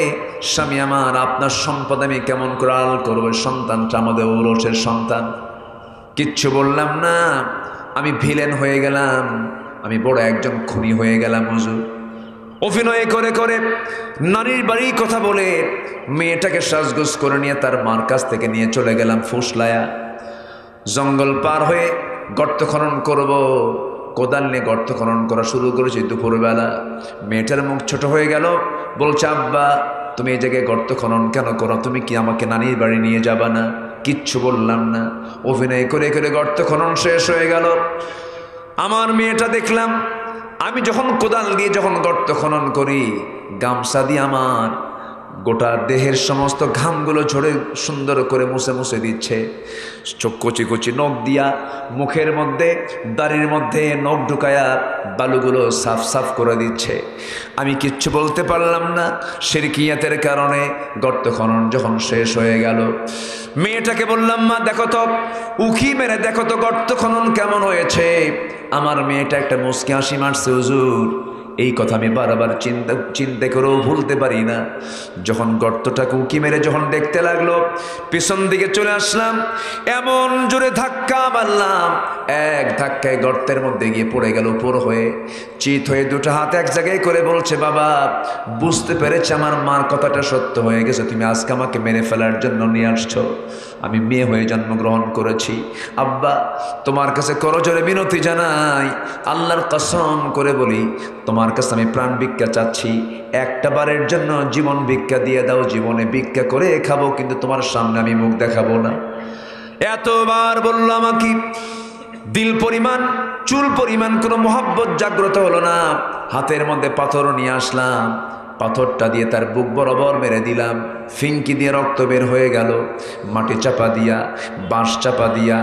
স্বামী আমার, আপনার সম্পদ আমি কেমন করে আড়াল করবো? সন্তানটা আমাদের ঔরসের সন্তান। কিচ্ছু বললাম না, আমি ভিলেন হয়ে গেলাম, আমি বড় একজন খুনি হয়ে গেলাম হুজুর। অভিনয় করে করে নারীর বাড়ির কথা বলে মেয়েটাকে সাজগোজ করে নিয়ে তার মার কাছ থেকে নিয়ে চলে গেলাম ফুসলায়া। জঙ্গল পার হয়ে গর্ত খনন করব, কোদাল নিয়ে গর্ত খনন করা শুরু করেছি দুপুরবেলা। মেয়েটার মুখ ছোট হয়ে গেল, বলছে, আব্বা তুমি এই জায়গায় গর্ত খনন কেন করো? তুমি কি আমাকে নানির বাড়ি নিয়ে যাবা না? কিচ্ছু বললাম না। অভিনয় করে করে গর্ত খনন শেষ হয়ে গেল। আমার মেয়েটা দেখলাম আমি যখন কোদাল দিয়ে যখন গর্ত খনন করি, গামছা দিয়ে আমার গোটা দেহের সমস্ত ঘামগুলো ঝরে সুন্দর করে মুছে মুছে দিচ্ছে। চোখ কচি কচি নখ দিয়া মুখের মধ্যে দাড়ির মধ্যে নখ ঢুকায়া বালুগুলো সাফ সাফ করে দিচ্ছে। আমি কিচ্ছু বলতে পারলাম না। শিরকিয়াতের কারণে গর্ত খনন যখন শেষ হয়ে গেল, মেয়েটাকে বললাম, মা দেখো তো, উখি মেরে দেখো তো গর্ত খনন কেমন হয়েছে। আমার মেয়েটা একটা মুচকি হাসি মারছে, হুজুর। এই কথা আমি বারবার চিন্তা করেও ভুলতে পারি না। যখন গর্তটাকে উকি মেরে যখন দেখতে লাগলো, পিছন দিকে চলে আসলাম, এমন জোরে ধাক্কা মারলাম, এক ধাক্কায় গর্তের মধ্যে গিয়ে পড়ে গেল উপর হয়ে। চিত হয়ে দুটো হাত এক জায়গায় করে বলছে, বাবা বুঝতে পেরেছি আমার মার কথাটা সত্য হয়ে গেছে, তুমি আজকে আমাকে মেরে ফেলার জন্য নিয়ে আসছো। আমি মেয়ে হয়ে জন্মগ্রহণ করেছি। আব্বা তোমার কাছে করজোরে বিনতি জানাই, আল্লাহর কসম করে বলি, তোমার কাছে আমি প্রাণ ভিক্ষা চাচ্ছি, একটা বারের জন্য জীবন ভিক্ষা দিয়ে দাও। জীবনে ভিক্ষা করে খাবো, কিন্তু তোমার সামনে আমি মুখ দেখাবো না। এতবার বললাম, আমাকে দিল পরিমাণ চুল পরিমাণ কোনো মহব্বত জাগ্রত হলো না। হাতের মধ্যে পাথর নিয়ে আসলাম, পাথরটা দিয়ে তার বুক বরাবর মেরে দিলাম। ফিঙ্কি দিয়ে রক্ত বের হয়ে গেল। মাটি চাপা দিয়া, বাঁশ চাপা দিয়া,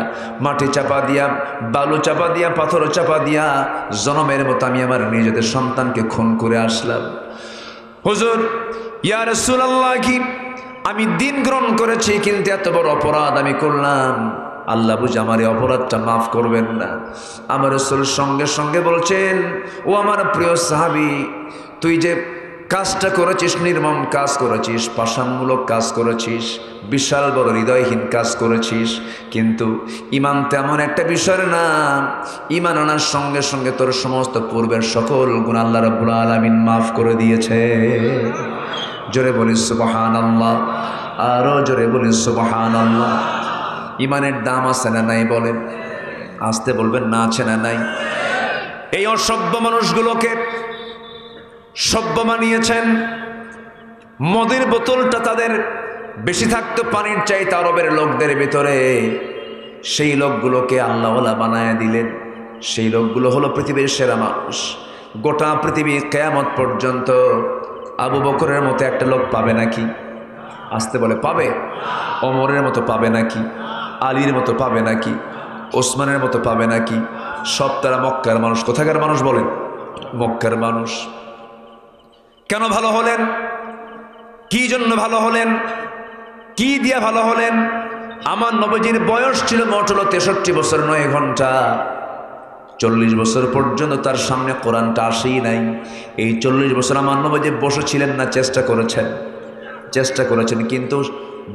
মাটি চাপা দিয়া, বালু চাপা দিয়া, পাথর চাপা দিয়া জনমের মতো আমি আমার নিজেদের সন্তানকে খুন করে আসলাম। হুজুর, ইয়া রাসূলুল্লাহ, কি আমি দিন গ্রহণ করেছি, কিন্তু এত বড় অপরাধ আমি করলাম, আল্লাহ বুঝে আমার এই অপরাধটা মাফ করবেন না। আমার রাসূল সঙ্গে সঙ্গে বলছেন, ও আমার প্রিয় সাহাবী, তুই যে কাজটা করেছিস, নির্মম কাজ করেছিস, পাষাণমূলক কাজ করেছিস, বিশাল বড় হৃদয়হীন কাজ করেছিস। কিন্তু ঈমান তেমন একটা বিষয়ের নাম, ঈমান আনার সঙ্গে সঙ্গে তোর সমস্ত পূর্বের সকল গুনাহ আল্লাহ রাব্বুল আলামিন মাফ করে দিয়েছে। জোরে বলিস সুবহানাল্লাহ, আরো জোরে বলিস সুবহানাল্লাহ। ঈমানের দাম আছে না নাই বলেন? আসতে বলবেন না আছে না নাই? এই অসভ্য মানুষগুলোকে সভ্য বানিয়েছেন। মদের বোতলটা তাদের বেশি থাকতো পানির চাইতে আরবের লোকদের ভিতরে, সেই লোকগুলোকে আল্লাহওয়ালা বানায় দিলেন। সেই লোকগুলো হলো পৃথিবীর সেরা মানুষ। গোটা পৃথিবী কিয়ামত পর্যন্ত আবু বকরের মতো একটা লোক পাবে নাকি? আসতে বলে পাবে? ওমরের মতো পাবে নাকি? আলীর মতো পাবে নাকি? ওসমানের মতো পাবে নাকি? সব তারা মক্কার মানুষ। কোথাকার মানুষ বলেন? মক্কার মানুষ। কেন ভালো হলেন? কি জন্য ভালো হলেন? কি দিয়া ভালো হলেন? আমার নবীজির বয়স ছিল মোট হলো 63 বছর 9 ঘন্টা। 40 বছর পর্যন্ত তার সামনে কোরআনটা আসেই নাই। এই 40 বছর আমার নবীজি বসেছিলেন না? চেষ্টা করেছেন কিন্তু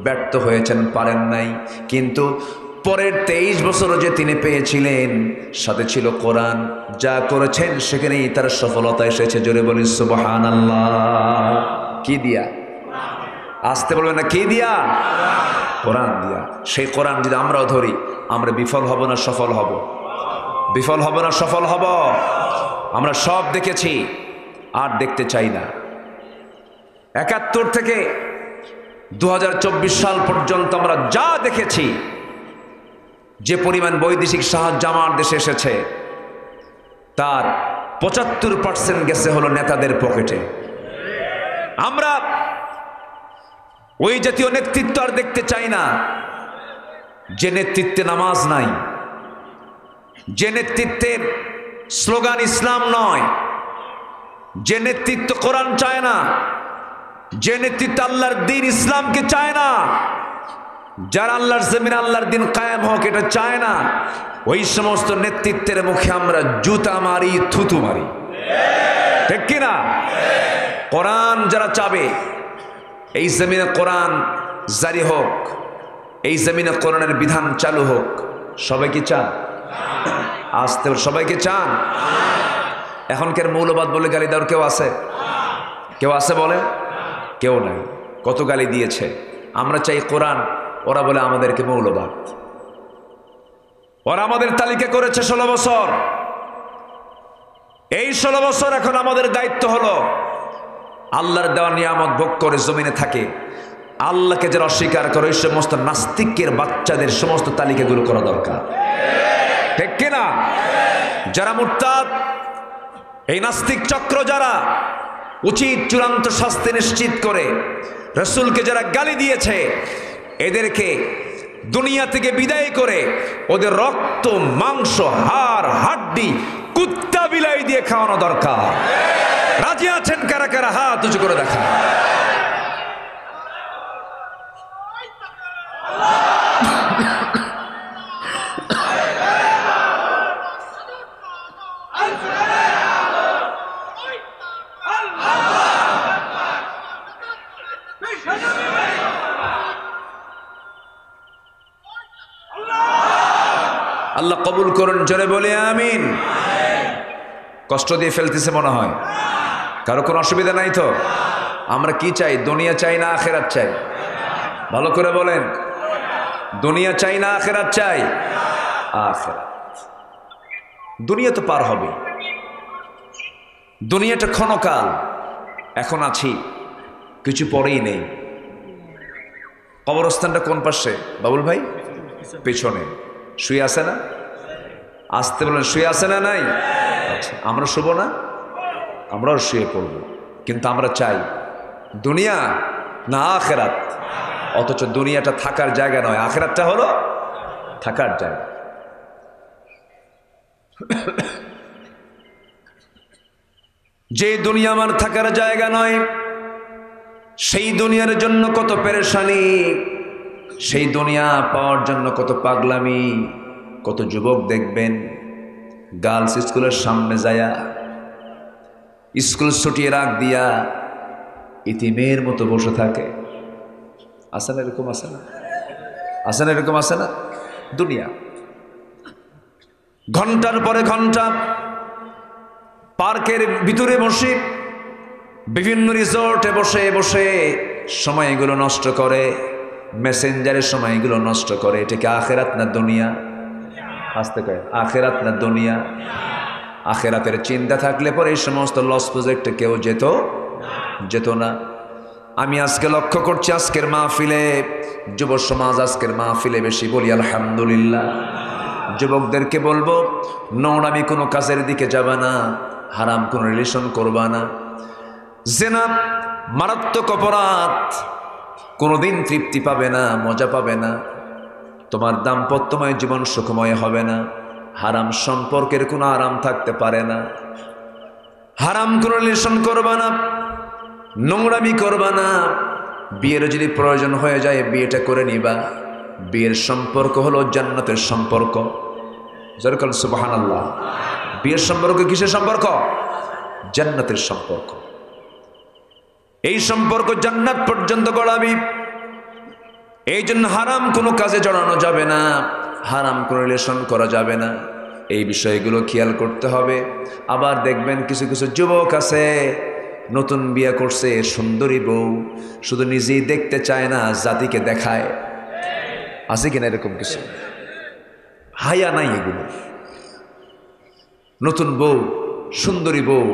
ব্যর্থ হয়েছেন, পারেন নাই। কিন্তু পরের 23 বছরও যে তিনি পেয়েছিলেন, সাথে ছিল কোরআন। যা করেছেন সেখানেই তার সফলতা এসেছে। জোরে বলি সুবহানাল্লাহ। কি দিয়া? আসতে বলবেন না? কি দিয়া? কোরআন দিয়া। সেই কোরআন যদি আমরাও ধরি, আমরা বিফল হব না সফল হব? বিফল হব না সফল হব? আমরা সব দেখেছি, আর দেখতে চাই না। 71 থেকে 2024 সাল পর্যন্ত আমরা যা দেখেছি, যে পরিমাণ বৈদেশিক সাহায্য আমার দেশে এসেছে, তার 75% গেছে হলো নেতাদের পকেটে। আমরা ওই জাতীয় নেতৃত্ব আর দেখতে চাই না, যে নেতৃত্বে নামাজ নাই, যে নেতৃত্বের স্লোগান ইসলাম নয়, যে নেতৃত্ব কোরআন চায় না, যে নেতৃত্ব আল্লাহর দ্বীন ইসলামকে চায় না, যারা আল্লাহর জমিনে আল্লাহর দ্বীন কায়েম হোক এটা চায় না, ওই সমস্ত নেতৃত্বের মুখে আমরা জুতা মারি, থুতু মারি। ঠিক কিনা? কোরআন যারা চাবে এই জমিনে কোরআন জারি হোক, এই জমিনে কোরআনের বিধান চালু হোক, সবাই কি চান? আসতে সবাইকে চান? এখনকার মৌলবাদ বলে গালি দেওয়ার কেউ আছে? কেউ আছে বলে? কেউ নাই। কত গালি দিয়েছে। আমরা চাই কোরআন, ওরা বলে আমাদেরকে মৌলবাদ। ওরা আমাদের তালিকা করেছে 16 বছর। এই 16 বছর এখন আমাদের দায়িত্ব হলো আল্লাহর দেওয়া নিয়ামত ভোগ করে জমিনে থাকে, আল্লাহকে যারা অস্বীকার করে ওই সমস্ত নাস্তিকের বাচ্চাদের সমস্ত তালিকাগুলো করা দরকার। ঠিক কিনা? যারা মুরতাদ, এই নাস্তিক চক্র যারা উচিত চূড়ান্ত শাস্তি নিশ্চিত করে রাসূলকে যারা গালি দিয়েছে, এদেরকে দুনিয়া থেকে বিদায় করে ওদের রক্ত, মাংস, হাড়, হাড্ডি কুত্তা বিলাই দিয়ে খাওয়ানো দরকার। রাজি আছেন কারা কারা? হাত উঁচু করে দেখা। আল্লাহ কবুল করুন, জোরে বলে আমিন। কষ্ট দিয়ে ফেলতেছে মনে হয়, কারো কোনো অসুবিধা নাই তো? আমরা কি চাই? দুনিয়া চাই না আখিরাত চাই? ভালো করে বলেন। দুনিয়া চাই না আখিরাত চাই? আখিরাত। দুনিয়া তো পার হবে, দুনিয়াটা ক্ষণকাল। এখন আছি, কিছু পরেই নেই। কবরস্থানটা কোন পাশে বাবুল ভাই? পেছনে। শুয়ে আছে না? আসতে বলেন, শুয়ে আছে না? নাই। আচ্ছা, আমরা শুব না? আমরাও শুয়ে পড়ব, কিন্তু আমরা চাই দুনিয়া না আখিরাত। অথচ দুনিয়াটা থাকার জায়গা নয়, আখিরাতটা হলো থাকার জায়গা। যে দুনিয়া আমার থাকার জায়গা নয়, সেই দুনিয়ার জন্য কত পেরেশানি, সেই দুনিয়া পাওয়ার জন্য কত পাগলামি। কত যুবক দেখবেন গার্লস স্কুলের সামনে যায়া, স্কুল ছুটিয়ে রাখ দিয়া ইতিমের মতো বসে থাকে। আছে না এরকম? আছে না? আছে না এরকম? আছে না? দুনিয়া ঘন্টার পরে ঘন্টা পার্কের ভিতরে বসে, বিভিন্ন রিসোর্টে বসে বসে সময়গুলো নষ্ট করে, মেসেঞ্জারের সময়গুলো নষ্ট করে। এটা কি আখেরাত না দুনিয়া? আসতে কয় আখেরাত না দুনিয়া? আখেরাতের চিন্তা থাকলে পরে এই সমস্ত লস প্রজেক্টে কেউ যেত না। আমি আজকে লক্ষ্য করছি আজকের মাহফিলে, যুব সমাজ আজকের মাহফিলে বেশি বলি আলহামদুলিল্লাহ। যুবকদেরকে বলবো, নোংরামি কোনো কাজের দিকে যাবা না, হারাম কোনো রিলেশন করবা না। জেনা মারাত্মক অপরাধ, কোনোদিন তৃপ্তি পাবে না, মজা পাবে না, তোমার দাম্পত্যময় জীবন সুখময় হবে না। হারাম সম্পর্কের কোনো আরাম থাকতে পারে না। হারাম কোনো রিলেশন করবা না, নোংরামি করবা না। বিয়ের যদি প্রয়োজন হয়ে যায় বিয়েটা করে নিবা। বিয়ের সম্পর্ক হলো জান্নাতের সম্পর্ক। যেরকম সুবহানাল্লাহ। বিয়ের সম্পর্ক কিসের সম্পর্ক? জান্নাতের সম্পর্ক। এই সম্পর্ক জান্নাত পর্যন্ত গড়াবি। এই জন্য হারাম কোনো কাজে জড়ানো যাবে না, হারাম কোনো রিলেশন করা যাবে না। এই বিষয়গুলো খেয়াল করতে হবে। আবার দেখবেন কিছু কিছু যুবক আছে, নতুন বিয়ে করছে, সুন্দরী বউ, শুধু নিজেই দেখতে চায় না, জাতিকে দেখায়। আছে কিনা এরকম কিছু? হায়া নাই এগুলো। নতুন বউ, সুন্দরী বউ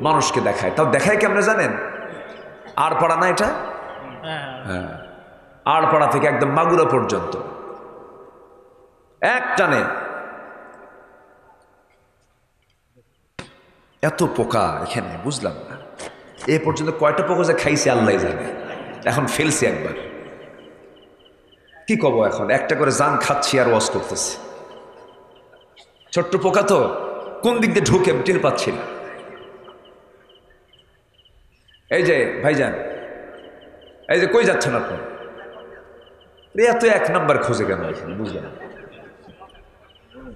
মানুষকে দেখায়। তাও দেখায় কেমনে জানেন? আর পাড়া না এটা? হ্যাঁ, আর পাড়া থেকে একদম মাগুরা পর্যন্ত এক টানে। এত পোকা এখানে, বুঝলাম না এ পর্যন্ত কয়টা পোকা যে খাইছে আল্লাহ জানে। এখন ফেলছি একবার, কি কব এখন? একটা করে জান খাচ্ছি আর ওয়াশ করতেছি। ছোট্ট পোকা তো কোন দিক দিয়ে ঢুকে টের পাচ্ছি না। এই যে ভাইজান, এই যে কই যাচ্ছেন আপনি? এত এক নাম্বার খোঁজে কেন এখানে, বুঝলেন?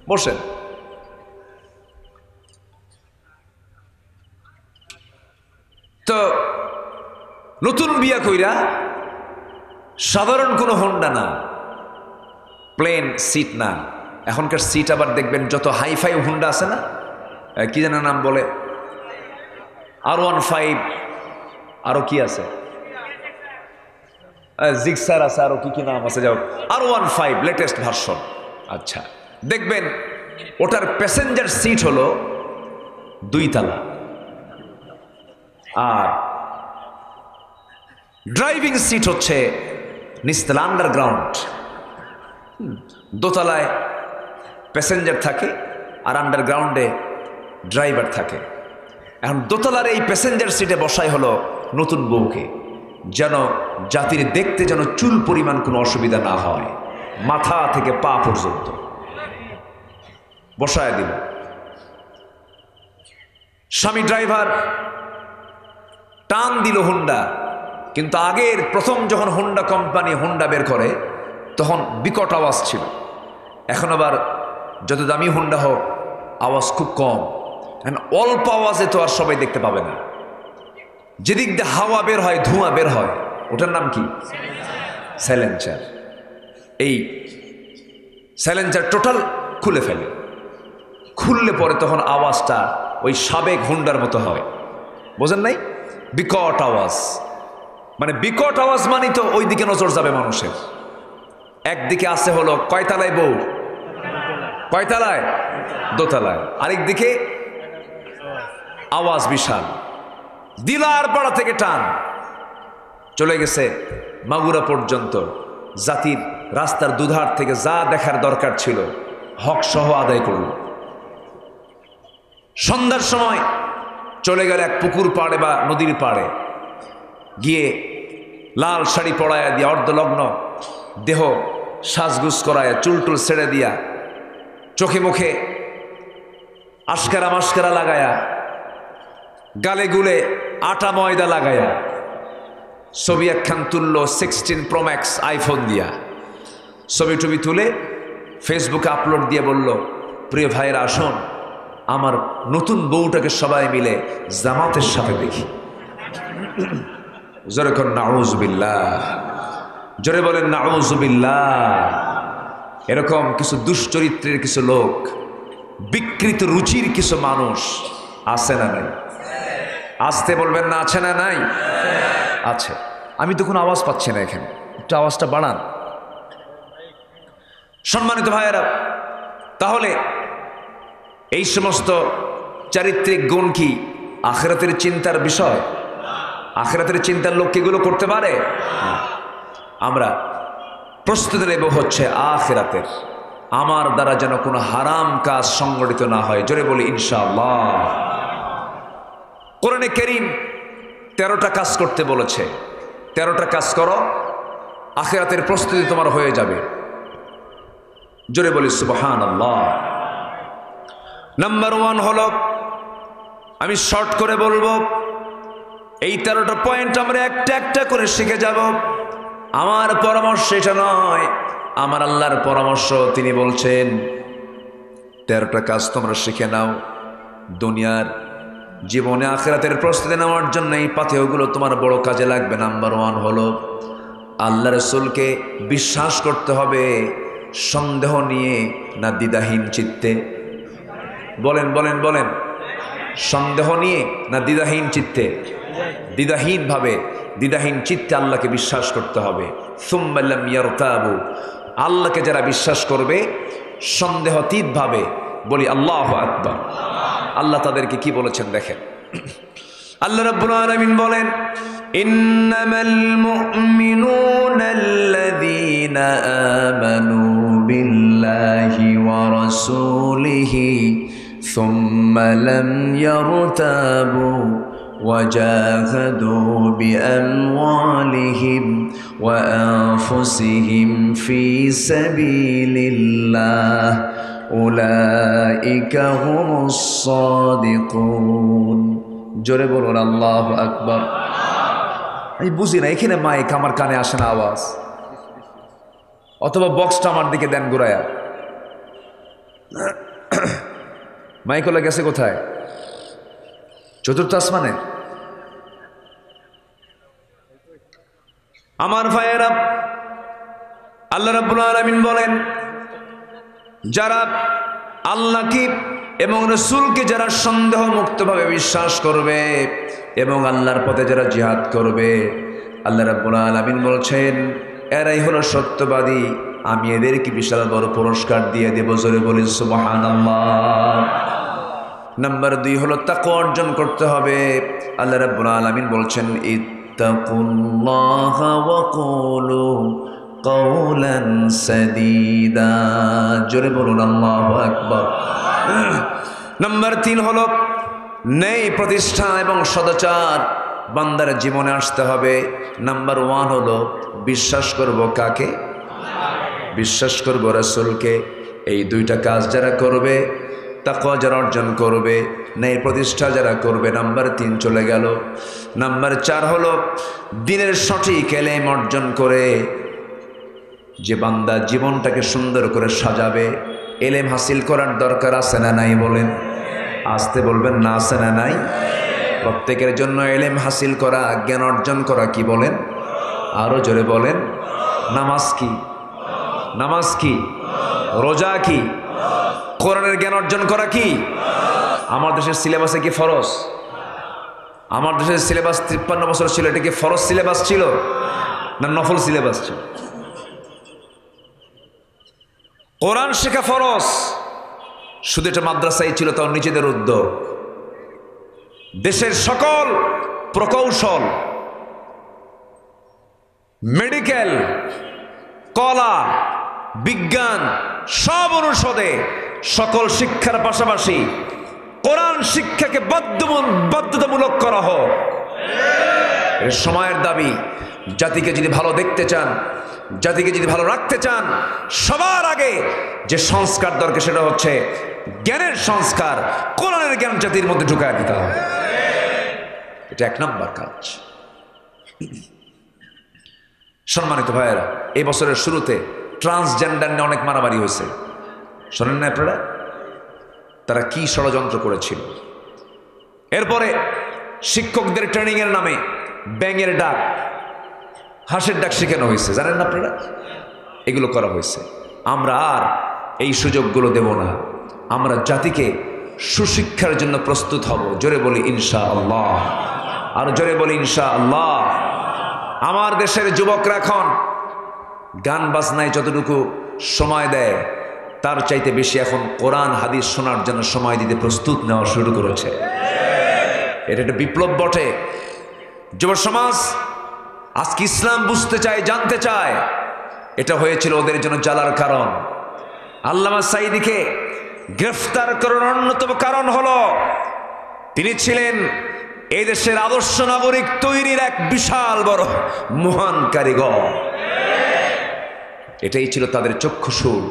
বসেন। তো নতুন বিয়া কইরা সাধারণ কোনো হোন্ডা না, প্লেন সিট না। এখনকার সিট আবার দেখবেন যত হাইফাই হোন্ডা আছে না, কি যেন নাম বলে, R15, আরো কি আছে, জিক্সার আছে, আরো কি কি নাম আছে, যাও R15 লেটেস্ট ভার্সন। আচ্ছা, দেখবেন ওটার প্যাসেঞ্জার সিট হলো 2 তলা, আর ড্রাইভিং সিট হচ্ছে নিচতলা, আন্ডারগ্রাউন্ড। দোতলায় প্যাসেঞ্জার থাকে আর আন্ডারগ্রাউন্ডে ড্রাইভার থাকে। এখন দোতলার এই প্যাসেঞ্জার সিটে বসাই হলো নতুন বউকে, যেন জাতির দেখতে যেন চুল পরিমাণ কোনো অসুবিধা না হয়, মাথা থেকে পা পর্যন্ত বসায় দিল। স্বামী ড্রাইভার, টান দিল হোন্ডা। কিন্তু আগের প্রথম যখন হোন্ডা কোম্পানি হোন্ডা বের করে তখন বিকট আওয়াজ ছিল। এখন আবার যত দামি হোন্ডা হোক আওয়াজ খুব কম। অল্প আওয়াজে তো আর সবাই দেখতে পাবে না। যেদিক দিয়ে হাওয়া বের হয়, ধোঁয়া বের হয়, ওটার নাম কি? সাইলেন্সার। এই সাইলেন্সার টোটাল খুলে ফেলে। খুললে পরে তখন আওয়াজটা ওই সাবেক হোন্ডার মতো হয়। বোঝেন নাই? বিকট আওয়াজ। মানে বিকট আওয়াজ মানে তো ওই দিকে নজর যাবে মানুষের। একদিকে আছে হলো কয়তলায় বউ, কয়তলায়? দোতলায়। আরেক দিকে আওয়াজ বিশাল। দিলার পাড়া থেকে টান চলে গেছে মাগুরা পর্যন্ত। জাতির রাস্তার দুধার থেকে যা দেখার দরকার ছিল হক সহ আদায় করল। সন্ধ্যার সময় চলে গেল এক পুকুর পাড়ে বা নদীর পাড়ে, গিয়ে লাল শাড়ি পরায়া দিয়া, অর্ধলগ্ন দেহ সাজগুজ করায়, চুলটুল ছেড়ে দিয়া, চোখে মুখে আশকারা মাস্কারা লাগায়া, গালে গুলে আটা ময়দা লাগায়া ছবি একখান তুললো 16 Pro Max আইফোন দিয়া। ছবি টবি তুলে ফেসবুকে আপলোড দিয়ে বলল, প্রিয় ভাইয়েরা আসুন আমার নতুন বউটাকে সবাই মিলে জামাতের সাথে দেখি। জোরে কোন নাউযুবিল্লাহ, জোরে বলেন নাউযুবিল্লাহ। এরকম কিছু দুশ্চরিত্রের কিছু লোক, বিকৃত রুচির কিছু মানুষ আছে না নাই? আসতে বলবেন না, আছে না নাই? আছে। আমি তো কোনো আওয়াজ পাচ্ছি না এখানে, একটু আওয়াজটা বাড়ান। সম্মানিত ভাইয়েরা, তাহলে এই সমস্ত চারিত্রিক গুণ কি আখিরাতের চিন্তার বিষয়? আখিরাতের চিন্তার লোক কি এগুলো করতে পারে? আমরা প্রস্তুতি নেব হচ্ছে আখিরাতের, আমার দ্বারা যেন কোনো হারাম কাজ সংগঠিত না হয়। জোরে বলি ইনশাআল্লাহ। কোরআনে কারীম 13টা কাজ করতে বলেছে। 13টা কাজ করো, আখিরাতের প্রস্তুতি তোমার হয়ে যাবে। জোরে বলি সুবহানাল্লাহ। নাম্বার 1 হলো, আমি শর্ট করে বলবো, এই 13টা পয়েন্ট আমরা একটা একটা করে শিখে যাব। আমার পরামর্শ এটা নয়, আমার আল্লাহর পরামর্শ। তিনি বলছেন 13টা কাজ তোমরা শিখে নাও, দুনিয়ার জীবনে আখিরাতের প্রস্তুতি নেওয়ার জন্য এই পাথেয়গুলো তোমার বড় কাজে লাগবে। নাম্বার 1 হলো, আল্লাহ রাসূলকে বিশ্বাস করতে হবে সন্দেহ নিয়ে না দ্বিধাহীন চিত্তে। বলেন বলেন বলেন, সন্দেহ নিয়ে না দ্বিধাহীন চিত্তে? দ্বিধাহীন ভাবে, দ্বিধাহীন চিত্তে আল্লাহকে বিশ্বাস করতে হবে। সুম্মা লাম ইয়ারতাবু, আল্লাহকে যারা বিশ্বাস করবে সন্দেহাতীত ভাবে, বলি আল্লাহু আকবার। আল্লাহ তাদেরকে কি বলেছেন দেখেন। আল্লাহ রাব্বুল আলামিন বলেন, ইন্নামাল মুমিনুনা আল্লাযীনা আমানু বিল্লাহি ওয়া রাসূলিহি সুম্মা লাম ইয়ারতাবু وجاهدوا بأموالهم وأنفسهم في سبيل الله أولئك هم الصادقون। জোরে বলুন আল্লাহু আকবার। আমি বুঝি না, এখানে মাইক আমার কানে আসে না আওয়াজ, অথবা বক্সটা আমার দিকে দেন ঘুরায়া। মাইক হলে গেছে কোথায়? চতুর্থ আসমানে। আমার ভাইয়েরা, আল্লাহ রাব্বুল আলামিন বলেন, যারা আল্লাহকে এবং রাসূলকে যারা সন্দেহ মুক্তভাবে বিশ্বাস করবে এবং আল্লাহর পথে যারা জিহাদ করবে, আল্লাহ রাব্বুল আলামিন বলছেন এরাই হলো সত্যবাদী, আমি এদেরকে বিশাল বড় পুরস্কার দিয়ে দেব। জোরে বলি সুবহানাল্লাহ। নাম্বার 2 হলো তাকওয়া অর্জন করতে হবে। আল্লাহ রাব্বুল আলামিন বলছেন, ইত্তাকুল্লাহা ওয়া কুলু কাওলান সাদীদা। জোরে বলুন আল্লাহু আকবার। নাম্বার 3 হলো ন্যায় প্রতিষ্ঠা এবং সদাচার বান্দার জীবনে আসতে হবে। নাম্বার 1 হলো বিশ্বাস করব কাকে? বিশ্বাস করব রাসূলকে। এই 2টা কাজ যারা করবে, তাকওয়া যারা অর্জন করবে, ন্যায় প্রতিষ্ঠা যারা করবে, নাম্বার 3 চলে গেল। নাম্বার 4 হলো দ্বীনের সঠিক ইলম অর্জন করে যে বান্দা জীবনটাকে সুন্দর করে সাজাবে। ইলম হাসিল করার দরকার আছে না নাই? বলেন, আসতে বলবেন না, আছে না নাই? প্রত্যেকের জন্য ইলম হাসিল করা, জ্ঞান অর্জন করা কি বলেন? আরো জোরে বলেন। নামাজ কি? নামাজ কি? রোজা কি? কোরআনের জ্ঞান অর্জন করা কি? আমার দেশের সিলেবাসে কি ফরজ? আমার দেশের সিলেবাস 53 বছর ছিল, এটা কি ফরজ সিলেবাস ছিল না নফল সিলেবাস ছিল? কোরআন শেখা ফরজ, শুধু এটা মাদ্রাসায় ছিল, তাও নিজেদের উদ্যোগ। দেশের সকল প্রকৌশল, মেডিকেল, কলা, বিজ্ঞান সব অনুষদে সকল শিক্ষার পাশাপাশি কোরআন শিক্ষাকে বাধ্যতামূলক করা হোক। এর সময়ের দাবি। জাতিকে যদি ভালো দেখতে চান, জাতিকে যদি ভালো রাখতে চান, সবার আগে যে সংস্কার দরকার সেটা হচ্ছে জ্ঞানের সংস্কার। কোরআনের জ্ঞান জাতির মধ্যে ঢুকায় দিতে হবে, এটা 1 নম্বর কাজ। সম্মানিত ভাইয়েরা, এই বছরের শুরুতে ট্রান্সজেন্ডার নিয়ে অনেক মারামারি হয়েছে, শোনেন না আপনারা? তারা কি ষড়যন্ত্র করেছিল। এরপরে শিক্ষকদের ট্রেনিংয়ের নামে ব্যাঙের ডাক, হাঁসের ডাক শেখানো হয়েছে, জানেন না আপনারা? এগুলো করা হয়েছে। আমরা আর এই সুযোগগুলো দেব না। আমরা জাতিকে সুশিক্ষার জন্য প্রস্তুত হব। জোরে বলি ইনশাআল্লাহ, আর জোরে বলি ইনশাআল্লাহ। আমার দেশের যুবকরা এখন গান বাজনায় যতটুকু সময় দেয় তার চাইতে বেশি এখন কোরআন হাদিস শোনার জন্য সময় দিতে প্রস্তুত নেওয়া শুরু করেছে। এটা একটা বিপ্লব বটে। যুব সমাজ আজকে ইসলাম বুঝতে চায়, জানতে চায়। এটা হয়েছিল ওদের জন্য জ্বালার কারণ। আল্লামা সাঈদীকে গ্রেফতার করার অন্যতম কারণ হলো তিনি ছিলেন এই দেশের আদর্শ নাগরিক তৈরির এক বিশাল বড় মহান কারিগর। এটাই ছিল তাদের চক্ষুশূল।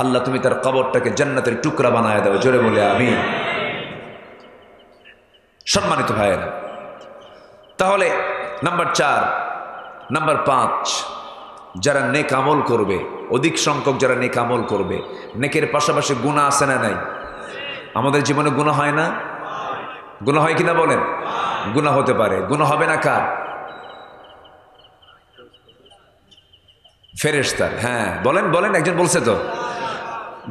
আল্লাহ তুমি তার কবরটাকে জান্নাতের টুকরা বানায় দাও। জোরে বলে আমিন। সম্মানিত ভাইয়েরা, তাহলে নাম্বার 4, নাম্বার 5, যারা নেক আমল করবে, অধিক সংখ্যক যারা নেক আমল করবে। নেকের পাশাপাশি গুনাহ আছে না নাই? আমাদের জীবনে গুনাহ হয় না? গুনাহ হয় কিনা বলেন? গুনাহ হতে পারে। গুনাহ হবে না কার? ফেরেশতার। হ্যাঁ বলেন বলেন, একজন বলছে তো।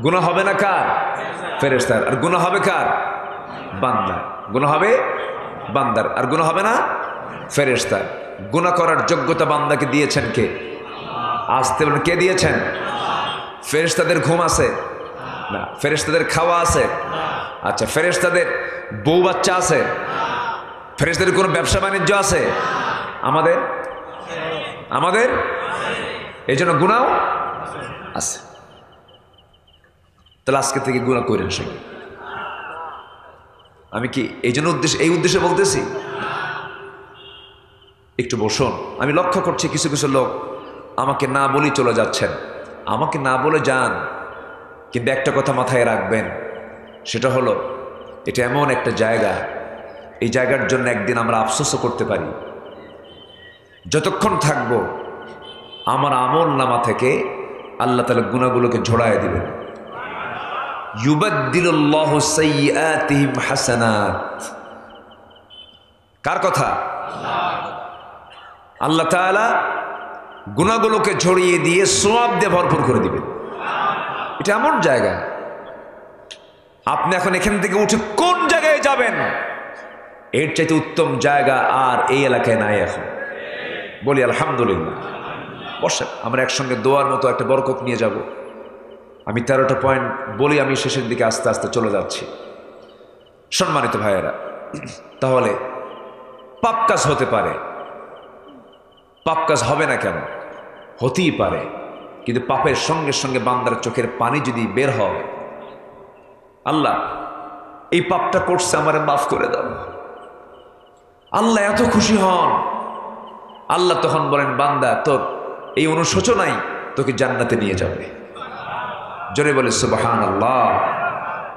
গুনাহ হবে না কার? ফেরেশতার। আর গুনাহ হবে কার? বান্দা। গুনাহ হবে বান্দার। আর গুনাহ হবে না ফেরেশতার। গুনাহ করার যোগ্যতা বান্দাকে দিয়েছেন কে? আসতে বলেন, কে দিয়েছেন? ফেরেশতাদের ঘুম আছে না? ফেরেশতাদের খাওয়া আছে? আচ্ছা, ফেরেশতাদের বউ বাচ্চা আছে? ফেরেশতাদের কোনো ব্যবসা বাণিজ্য আছে? আমাদের আমাদের এই জন্য গুনাহ আছে। তাহলে আজকে থেকে গুনাহ করেন সে। আমি কি এই জন্য এই উদ্দেশ্যে বলতেছি? একটু বসুন। আমি লক্ষ্য করছি কিছু কিছু লোক আমাকে না বলি চলে যাচ্ছেন। আমাকে না বলে যান, কিন্তু একটা কথা মাথায় রাখবেন, সেটা হলো এটা এমন একটা জায়গা, এই জায়গার জন্য একদিন আমরা আফসোসও করতে পারি। যতক্ষণ থাকবো আমার আমল নামা থেকে আল্লাহ তাআলা গুনাহগুলোকে ঝোড়ায় দিবেন। ইউবাদদিলুল্লাহু সাইয়্যাতিহিম হাসানাত। কার কথা? আল্লাহ তাআলা গুনাহগুলোকে ঝরিয়ে দিয়ে সওয়াব দিয়ে ভরপুর করে দিবেন। এটা এমন জায়গা, আপনি এখন এখান থেকে উঠে কোন জায়গায় যাবেন এর চাইতে উত্তম জায়গা আর এই এলাকায় নাই এখন। বলি আলহামদুলিল্লাহ। বসেন, আমরা একসঙ্গে দোয়ার মতো একটা বরকত নিয়ে যাব। আমি 13টা পয়েন্ট বলি, আমি শেষের দিকে আস্তে আস্তে চলে যাচ্ছি। সম্মানিত ভাইয়েরা, তাহলে পাপ কাজ হতে পারে, পাপ কাজ হবে না কেন? হতেই পারে, কিন্তু পাপের সঙ্গে সঙ্গে বান্দার চোখের পানি যদি বের হয়, আল্লাহ এই পাপটা করছে, আমারে মাফ করে দাও, আল্লাহ এত খুশি হন। আল্লাহ তখন বলেন, বান্দা তোর এই অনুশোচনাই তোকে জান্নাতে নিয়ে যাবে। জোরে বলে সুবহানাল্লাহ,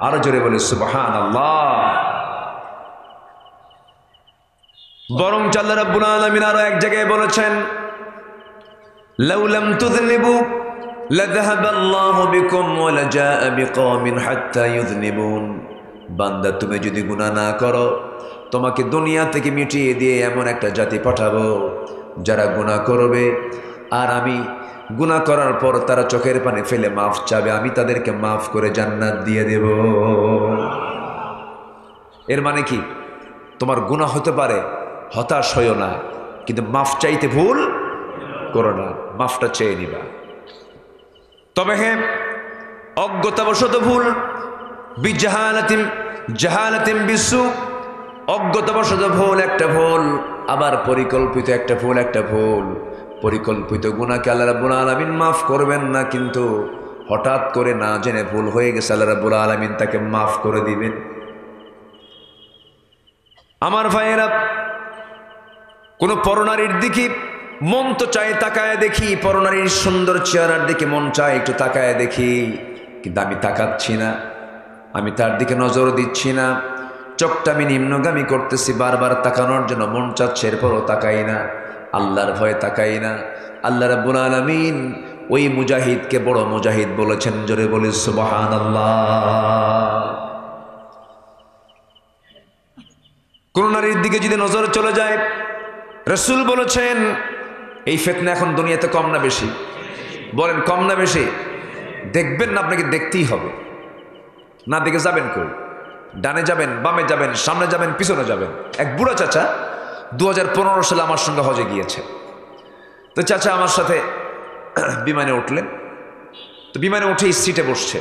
আরো জোরে বলে সুবহানাল্লাহ। বরং আল্লাহ রাব্বুল আলামিন আরো এক জায়গায় বলেছেন, লাউ লাম তুযনিবু লাযাহাবাল্লাহু বিকুম ওয়া লাজাআ বিকওমিন হাত্তা ইউযনিবুন। বান্দা তুমি যদি গুনাহ না করো, তোমাকে দুনিয়া থেকে মিটিয়ে দিয়ে এমন একটা জাতি পাঠাবো যারা গুনাহ করবে, আর আমি গুনাহ করার পর তারা চোখের পানি ফেলে মাফ চাবে, আমি তাদেরকে মাফ করে জান্নাত দিয়ে দেব। এর মানে কি? তোমার গুনাহ হতে পারে, হতাশ হইও না, কিন্তু মাফ চাইতে ভুল করো না, মাফটা চেয়ে নিবা। তবে হ্যাঁ, অজ্ঞতাবশত ভুল, জাহালাতিম বিসু, অজ্ঞতাবশত ভুল একটা ভুল, আবার পরিকল্পিত একটা ভুল একটা ভুল। পরিকল্পিত গুনাহকে আল্লাহ রাব্বুল আলামিন মাফ করবেন না, কিন্তু হঠাৎ করে না জেনে ভুল হয়ে গেছে আল্লাহ রাব্বুল আলামিন তাকে মাফ করে দিবেন। আমার ভাইয়েরা, কোন পরনারীর দিকে মন তো চায় তাকায় দেখি, পরনারীর সুন্দর চেহারার দিকে মন চায় একটু তাকায় দেখি, কিন্তু আমি তাকাচ্ছি না, আমি তার দিকে নজর দিচ্ছি না, চোখটা আমি নিম্নগামী করতেছি, বারবার তাকানোর জন্য মন চাচ্ছে, এরপরও তাকাই না, আল্লাহর ভয়ে তাকাই না। আল্লাহ রাব্বুল আলামিন ওই মুজাহিদকে বড় মুজাহিদ বলেছেন। জোরে বলি সুবহানাল্লাহ। কোন নারীর দিকে যদি নজর চলে যায়, রাসূল বলেছেন এই ফিতনা এখন দুনিয়াতে কম না বেশি? বলেন কম না বেশি? দেখবেন না, আপনাকে দেখতেই হবে। না দেখে যাবেন কই? ডানে যাবেন, বামে যাবেন, সামনে যাবেন, পিছনে যাবেন। এক বুড়া চাচা 2015 সালে আমার সঙ্গে হজে গিয়েছে। তো চাচা আমার সাথে বিমানে উঠলেন। তো বিমানে উঠে সিটে বসছে।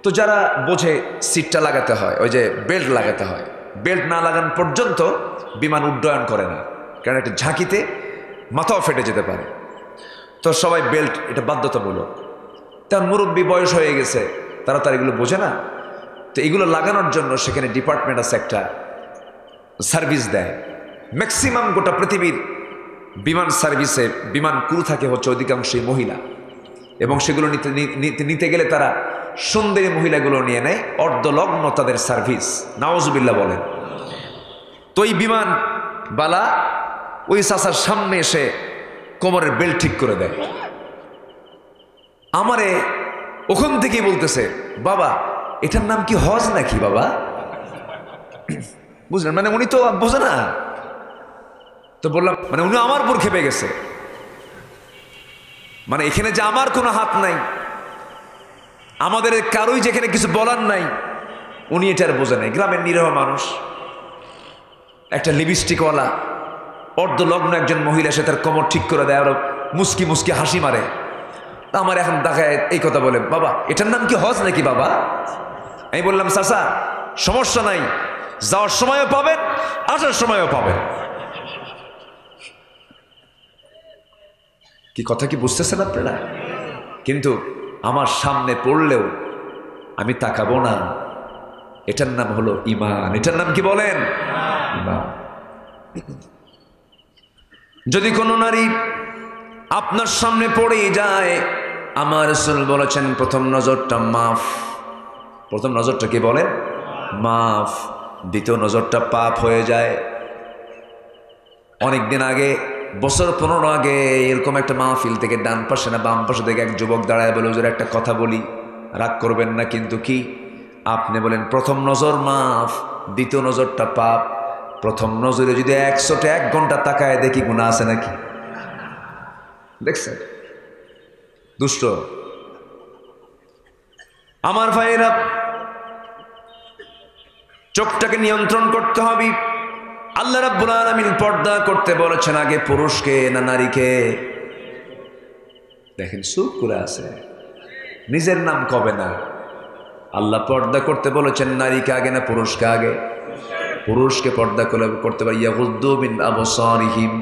তো যারা বোঝে সিটটা লাগাতে হয়, ওই যে বেল্ট লাগাতে হয়, বেল্ট না লাগানো পর্যন্ত বিমান উড্ডয়ন করে না, কারণ একটা ঝাঁকিতে মাথাও ফেটে যেতে পারে। তো সবাই বেল্ট, এটা বাধ্যতামূলক। তার মুরব্বী বয়স হয়ে গেছে, তারা তার এগুলো বোঝে না। তো এগুলো লাগানোর জন্য সেখানে ডিপার্টমেন্ট আছে, একটা সার্ভিস দেয়। ম্যাক্সিমাম গোটা পৃথিবীর বিমান সার্ভিসে বিমান ক্রু থাকে হচ্ছে অধিকাংশই মহিলা, এবং সেগুলো নিতে গেলে তারা সুন্দরী মহিলাগুলো নিয়ে নেয়, অর্ধলগ্ন তাদের সার্ভিস। নাউজুবিল্লাহ বলেন। তো এই বিমান বালা ওই চাচার সামনে এসে কোমরের বেল্ট ঠিক করে দেয়। আমারে ওখান থেকেই বলতেছে, বাবা এটার নাম কি হজ নাকি বাবা? বুঝলেন, মানে উনি তো বোঝে না। তো বললাম, মানে উনি আমার উপর খেপে গেছে, মানে এখানে যে আমার কোনো হাত নাই, আমাদের কারোই যেখানে কিছু বলার নাই, উনি এটার বোঝে নাই। গ্রামের নিরহ মানুষ, একটা লিপস্টিকওয়ালা অর্ধলগ্ন একজন মহিলা সে তার কোমর ঠিক করে দেয়, আরো মুস্কি মুস্কি হাসি মারে। আমার এখন দেখায় এই কথা বলে, বাবা এটার নাম কি হজ নাকি বাবা? আমি বললাম, চাচা সমস্যা নাই, যাওয়ার সময়ও পাবেন, আসার সময়ও পাবেন। কি কথা কি বুঝতেছেন আপনারা? কিন্তু আমার সামনে পড়লেও আমি তাকাবো না। এটার নাম হলো ঈমান। এটার নাম কি বলেন? ঈমান। যদি কোনো নারী আপনার সামনে পড়ে যায়, আমার রাসূল বলেছেন প্রথম নজরটা মাফ। প্রথম নজরটা কি বলেন? মাফ। দ্বিতীয় নজরটা পাপ হয়ে যায়। অনেকদিন আগে, বছর 15 আগে এরকম একটা মাহফিল থেকে ডান পাশে না বাম পাশে থেকে এক যুবক দাঁড়ায় বলে, হুজুর একটা কথা বলি, রাগ করবেন না কিন্তু। কি? আপনি বলেন প্রথম নজর মাফ, দ্বিতীয় নজরটা পাপ। প্রথম নজরে যদি 101 ঘন্টা তাকায় দেখি গুনাহ আছে নাকি? দেখছেন? দুষ্ট আমার ভাইয়েরা, চোখটাকে নিয়ন্ত্রণ করতে হবে। আল্লাহ রাব্বুল আলামিন পর্দা করতে বলেছেন আগে পুরুষকে না নারীকে? দেখেন চুপ করে আছে, নিজের নাম কবে না। আল্লাহ পর্দা করতে বলেছেন নারীকে আগে না পুরুষকে আগে? পুরুষকে পর্দা করতে পারে। ইয়াগুদ্দু মিন আবসারিহিম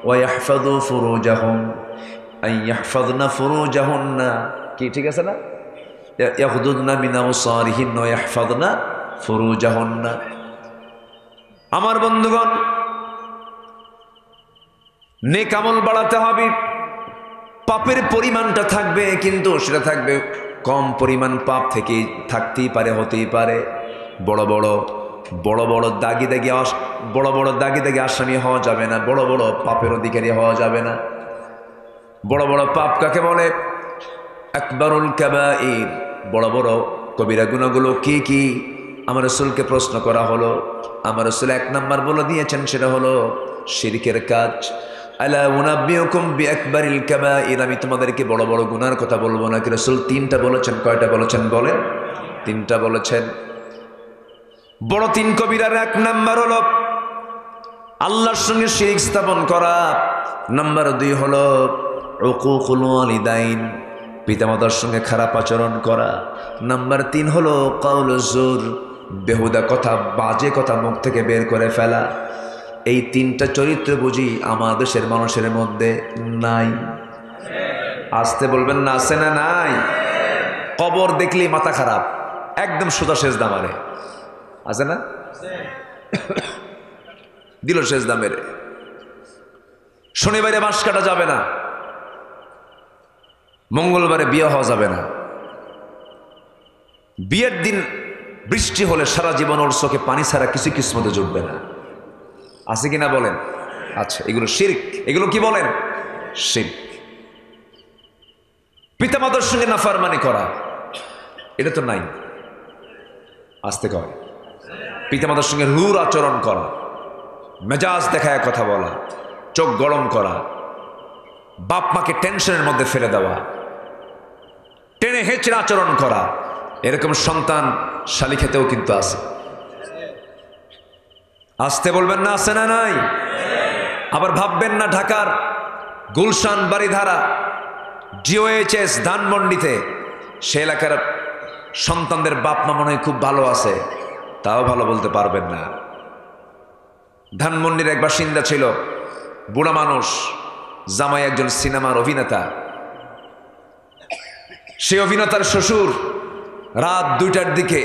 ওয়া ইয়াহফাযু ফুরুজাহুম আন ইয়াহফাযনা ফুরুজাহুন্না। কি ঠিক আছে না? ইয়াগুদ্দুনা মিন আবসারিহিন ওয়া ইয়াহফাযনা ফুরুজাহুন্না। আমার বন্ধুগণ, নেক আমল বাড়াতে হবে। পাপের পরিমাণটা থাকবে, কিন্তু সেটা থাকবে কম পরিমাণ। পাপ থেকে থাকতেই পারে, হতেই পারে। বড় বড় দাগি দাগি আসামি হওয়া যাবে না, বড় বড় পাপের অধিকারী হওয়া যাবে না। বড় বড় পাপ কাকে বলে? আকবারুল কাবাইর, বড় বড় কবিরা গুনাহগুলো কি কি? আমার রাসূলকে প্রশ্ন করা হলো, আমার রাসূল 1 নাম্বার বলে দিয়েছেন, সেটা হলো শিরকের কাজ। আলা উনাব্বিউকুম বিআকবারিল কাবাইর, আমি তোমাদেরকে বড় বড় গুনার কথা বলবো নাকি? রাসূল 3টা বলেছেন। কয়টা বলেছেন বলেন? 3টা বলেছেন। বড় 3 কবিরার 1 নাম্বার হলো আল্লাহর সঙ্গে শিরক স্থাপন করা। নাম্বার 2 হলো উকুকুল ওয়ালিদাইন, পিতামাতার সঙ্গে খারাপ আচরণ করা। নাম্বার 3 হলো কাউলুজ জুর, বেহুদা কথা, বাজে কথা মুখ থেকে বের করে ফেলা। এই 3টা চরিত্র বুঝি আমাদের দেশের মানুষের মধ্যে নাই? আসতে বলবেন না, আছে না নাই? কবর দেখলেই মাথা খারাপ, একদম সোজা সেজদা মারে, আছে না? দিল সেজদা মেরে। শনিবারে বাঁশ কাটা যাবে না, মঙ্গলবারে বিয়ে হওয়া যাবে না। বিয়ের দিন বৃষ্টি হলে সারা জীবন ওর চোখে পানি ছাড়া কিছু কিসমতে জুটবে না, আছে কিনা বলেন? আচ্ছা, এগুলো শিরক। এগুলো কি বলেন? শিরক। পিতামাতার সঙ্গে নাফরমানি করা, এটা তো নাই। আসতে কয় পিতামাতার সঙ্গে রূঢ় আচরণ করা, মেজাজ দেখায় কথা বলা, চোখ গরম করা, বাপ মাকে টেনশনের মধ্যে ফেলে দেওয়া, টেনে হেঁচড়ে আচরণ করা, এরকম সন্তান শালিখেতেও কিন্তু আছে। আসতে বলবেন না, আছে না নাই? আবার ভাববেন না ঢাকার গুলশান, বাড়িধারা, জিওএইচএস, ধানমন্ডিতে সে এলাকার সন্তানদের বাপ মা মনে হয় খুব ভালো আছে, তাও ভালো বলতে পারবেন না। ধানমন্ডির এক বাসিন্দা ছিল, বুড়া মানুষ, জামাই একজন সিনেমার অভিনেতা। সে অভিনেতার শ্বশুর রাত 2টার দিকে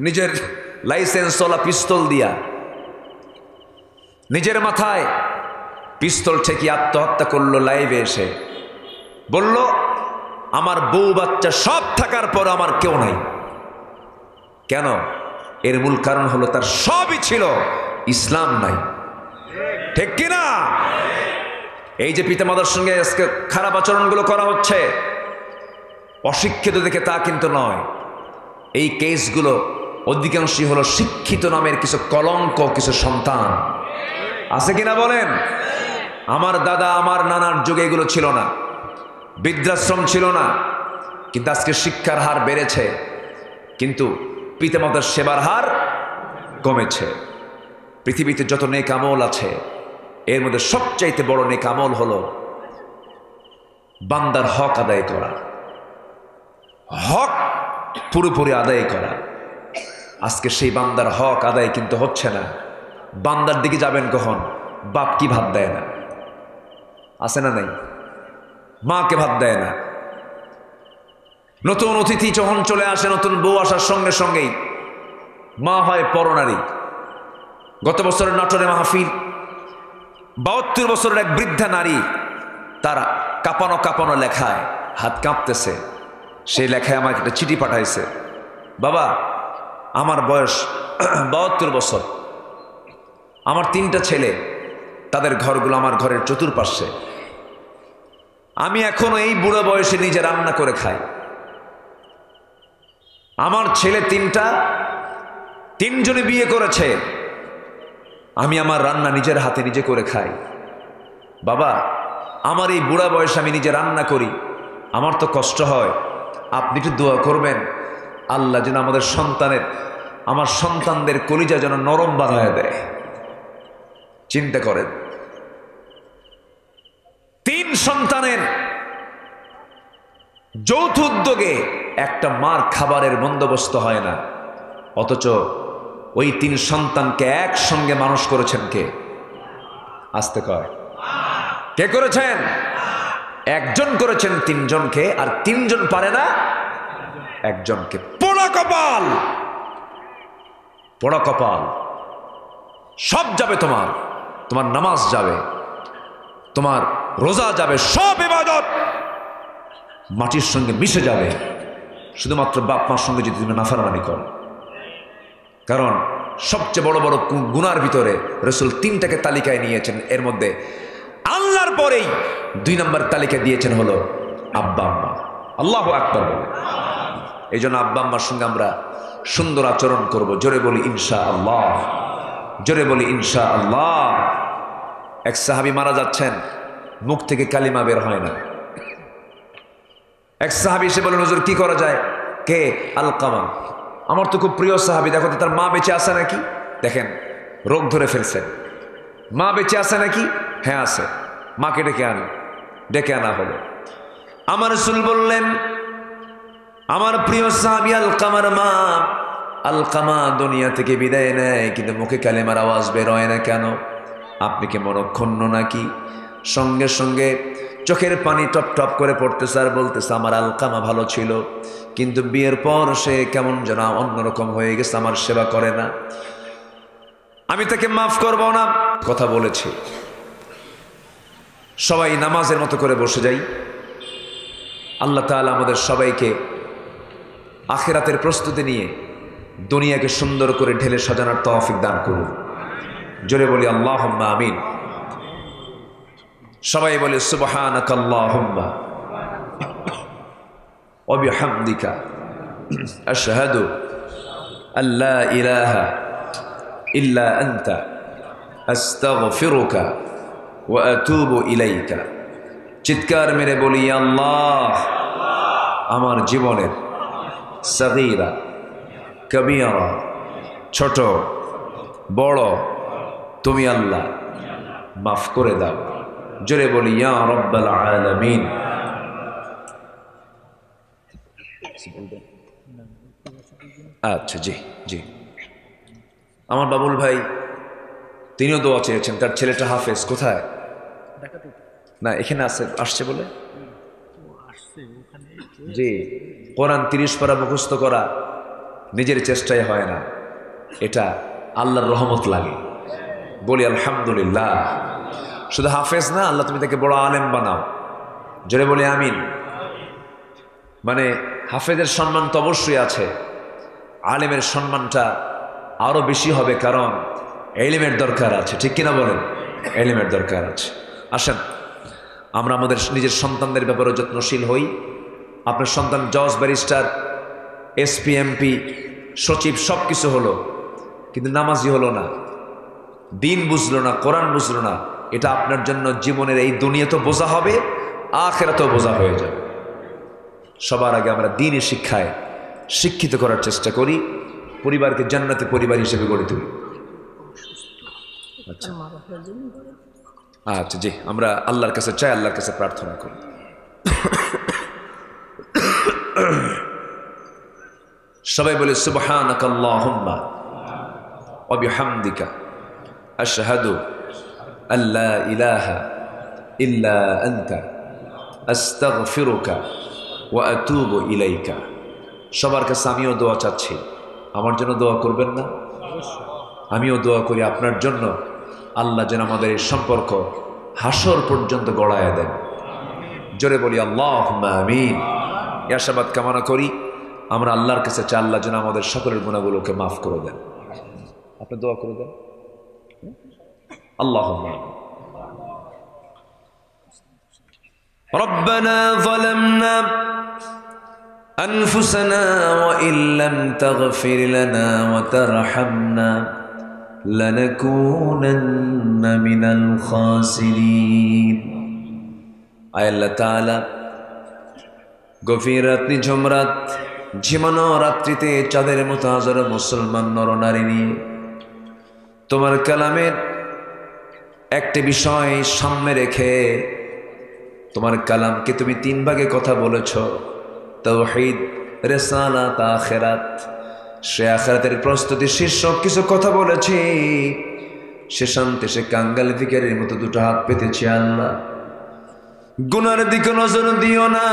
নিজের লাইসেন্সওয়ালা পিস্তল দিয়া নিজের মাথায় পিস্তল ঠেকিয়ে আত্মহত্যা করলো। লাইভে এসে বলল, আমার বউ বাচ্চা সব থাকার পর আমার কেউ নাই। কেন? এর মূল কারণ হলো তার সবই ছিল, ইসলাম নাই। ঠিক কিনা? এই যে পিতামাতার সঙ্গে আজকে খারাপ আচরণগুলো করা হচ্ছে, অশিক্ষিত দেখে তা কিন্তু নয়। এই কেসগুলো অধিকাংশই হলো শিক্ষিত নামের কিছু কলঙ্ক, কিছু সন্তান। আছে কিনা বলেন? আমার দাদা, আমার নানার যুগে এগুলো ছিল না, বৃদ্ধাশ্রম ছিল না, কিন্তু আজকে শিক্ষার হার বেড়েছে, কিন্তু পিতামাতার সেবার হার কমেছে। পৃথিবীতে যত নেক আমল আছে, এর মধ্যে সবচাইতে বড় নেক আমল হলো বান্দার হক আদায় করা, হক পুরোপুরি আদায় করা। আজকে সেই বান্দার হক আদায় কিন্তু হচ্ছে না। বান্দার দিকে যাবেন কখন? বাপ কি ভাত দেয় না, আছে না নাই? মাকে ভাত দেয় না। নতুন অতিথি যখন চলে আসে, নতুন বউ আসার সঙ্গে সঙ্গেই মা হয় পরনারী। গত বছরের নাটোরে মাহফিল, 72 বছরের এক বৃদ্ধা নারী, তারা কাঁপানো কাঁপানো লেখায়, হাত কাঁপতেছে, সেই লেখায় আমাকে একটা চিঠি পাঠাইছে। বাবা, আমার বয়স 72 বছর, আমার 3টা ছেলে, তাদের ঘরগুলো আমার ঘরের চতুর্পাশে। আমি এখনো এই বুড়ো বয়সে নিজে রান্না করে খাই। আমার ছেলে 3টা, 3জনে বিয়ে করেছে, আমি আমার রান্না নিজের হাতে নিজে করে খাই। বাবা, আমার এই বুড়া বয়সে আমি নিজে রান্না করি, আমার তো কষ্ট হয়। আপনি একটু দোয়া করবেন, আল্লাহ যেন আমাদের সন্তানের, আমার সন্তানদের কলিজা যেন নরম বানায় দেয়। চিন্তা করেন, 3 সন্তানের যৌথ উদ্যোগে একটা মার খাবারের বন্দোবস্ত হয় না, অথচ ওই 3 সন্তানকে একসঙ্গে মানুষ করেছেন কে? আসতে কয়, কে করেছেন? একজন করেছেন 3 জনকে, আর 3 জন পারে না একজনকে। পোড়া কপাল, পোড়া কপাল। সব যাবে তোমার, তোমার নামাজ যাবে, তোমার রোজা যাবে, সব ইবাদত মাটির সঙ্গে মিশে যাবে, শুধুমাত্র বাপ মার সঙ্গে যদি তুমি নাফরমানি করো। কারণ সবচেয়ে বড় বড় গুনার ভিতরে রাসূল 3টাকে তালিকায় নিয়েছেন, এর মধ্যে আল্লাহর পরেই 2 নম্বর তালিকা দিয়েছেন হলো আব্বা আম্মা। আল্লাহু আকবার বলে। এই জন্য আব্বা আম্মার সঙ্গে আমরা সুন্দর আচরণ করব। জোরে বলি ইনশাআল্লাহ, জোরে বলি ইনশাআল্লাহ। এক সাহাবী মারা যাচ্ছেন, মুখ থেকে কালিমা বের হয় না। এক সাহাবী এসে বলেন, হুজুর কি করা যায়? কে? আলকামা। আমার তো খুব প্রিয় সাহাবী, দেখো তো তার মা বেঁচে আছে নাকি। দেখেন, রোগ ধরে ফেলছেন। মা বেঁচে আছে নাকি? হ্যাঁ আছে। মাকে ডেকে আনো। ডেকে আনা হলো। আমার রাসূল বললেন, আমার প্রিয় সাহাবী আলকামার মা, আলকামা দুনিয়া থেকে বিদায় নেয়, কিন্তু মুখে কালেমার আওয়াজ বের হয় না কেন? আপনি কি মনক্ষুণ্ণ নাকি? সঙ্গে সঙ্গে চোখের পানি টপ টপ করে পড়তেছে আর বলতেছে, আমার আলকামা ভালো ছিল, কিন্তু বিয়ের পর সে কেমন যেন অন্যরকম হয়ে গেছে, আমার সেবা করে না, আমি তাকে মাফ করব না। কথা বলেছি। সবাই নামাজের মতো করে বসে যাই। আল্লাহ তাআলা আমাদের সবাইকে আখিরাতের প্রস্তুতি নিয়ে দুনিয়াকে সুন্দর করে ঢেলে সাজানোর তৌফিক দান করুন। জোরে বলি আল্লাহুম্মা আমিন। সবাই বলে সুবহানাকা আল্লাহুম্মা ওয়া বিহামদিকা আশহাদু আল্লা ইলাহা ইল্লা আনতা আস্তাগফিরুকা ওয়া আতুবু ইলাইকা। চিৎকার মেরে বলি, আল্লাহ আমার জীবনের সাগীরা কবিরা, ছোট বড় তুমি আল্লাহ মাফ করে দাও। জোরে বলি ইয়া রাব্বাল আলামিন। আচ্ছা, জি জি। আমার বাবুল ভাই তিনিও দোয়া চেয়েছেন, তার ছেলেটা হাফেজ। কোথায়? না, এখানে আসছে বলে। জি, কোরআন 30 পারা মুখস্থ করা নিজের চেষ্টায় হয় না, এটা আল্লাহর রহমত লাগে। বলি আলহামদুলিল্লাহ। শুধু হাফেজ না, আল্লাহ তুমি তাকে বড় আলেম বানাও। জোরে বলি আমিন। মানে হাফেজের সম্মান তো অবশ্যই আছে, আলেমের সম্মানটা আরো বেশি হবে, কারণ এলিমের দরকার আছে। ঠিক কিনা বলেন? এলিমের দরকার আছে। আসেন আমরা আমাদের নিজের সন্তানদের ব্যাপারে যত্নশীল হই। আপনার সন্তান জজ, ব্যারিস্টার, এসপি, এমপি, সচিব সব কিছু হলো, কিন্তু নামাজি হলো না, দিন বুঝলো না, কোরআন বুঝলো না, এটা আপনার জন্য জীবনের এই দুনিয়া তো বোঝা হবে, আখিরাতেও বোঝা হয়ে যাবে। সবার আগে আমরা দ্বীনি শিক্ষায় শিক্ষিত করার চেষ্টা করি, পরিবারকে জান্নাতি পরিবার হিসেবে গড়ে তুলি। আচ্ছা আচ্ছা, জি, আমরা আল্লাহর কাছে চাই, আল্লাহর কাছে প্রার্থনা করি। সবাই বলে সুবহানাকা আল্লাহুম্মা ওয়া বিহামদিকা আশহাদু আল্লা ইলাহা ইল্লা আনতা আস্তাগফিরুকা ওয়া আতুবু ইলাইকা। সবার কাছে আমিও দোয়া চাচ্ছি, আমার জন্য দোয়া করবেন না? আমিও দোয়া করি আপনার জন্য, আল্লাহ যেন আমাদের এই সম্পর্ক হাসর পর্যন্ত গড়ায় দেন। জোরে বলি আল্লাহুম্মা আমিন। এই আশাবাদ কামনা করি, আমরা আল্লাহর কাছে চাই আল্লাহ যেন আমাদের সকলের গুনাহগুলোকে মাফ করে দেন। আপনি দোয়া করে দেন। আল্লাহুম্মা রব্বানা যালামনা أنفسنا وإن لم تغفر لنا وترحمنا لنكونن من الخاسرين। আয় আল্লাহ তাআলা, গভীর রাত্রি ঝুমরাত ঝিমানো রাত্রিতে চাঁদের মতো হাজারো মুসলমান নরনারী নিয়ে তোমার কালামের একটি বিষয় সামনে রেখে, তোমার কালামকে তুমি 3 ভাগে কথা বলেছ, তাওহীদ, রিসালাত, আখিরাত। সে আখিরাতের প্রস্তুতি শীর্ষক কিছু কথা বলেছি, সে শান্তি সে কাঙ্গাল ভিখারির মতো 2টো হাত পেতেছি। আল্লাহ গুনার দিকে নজর দিও না,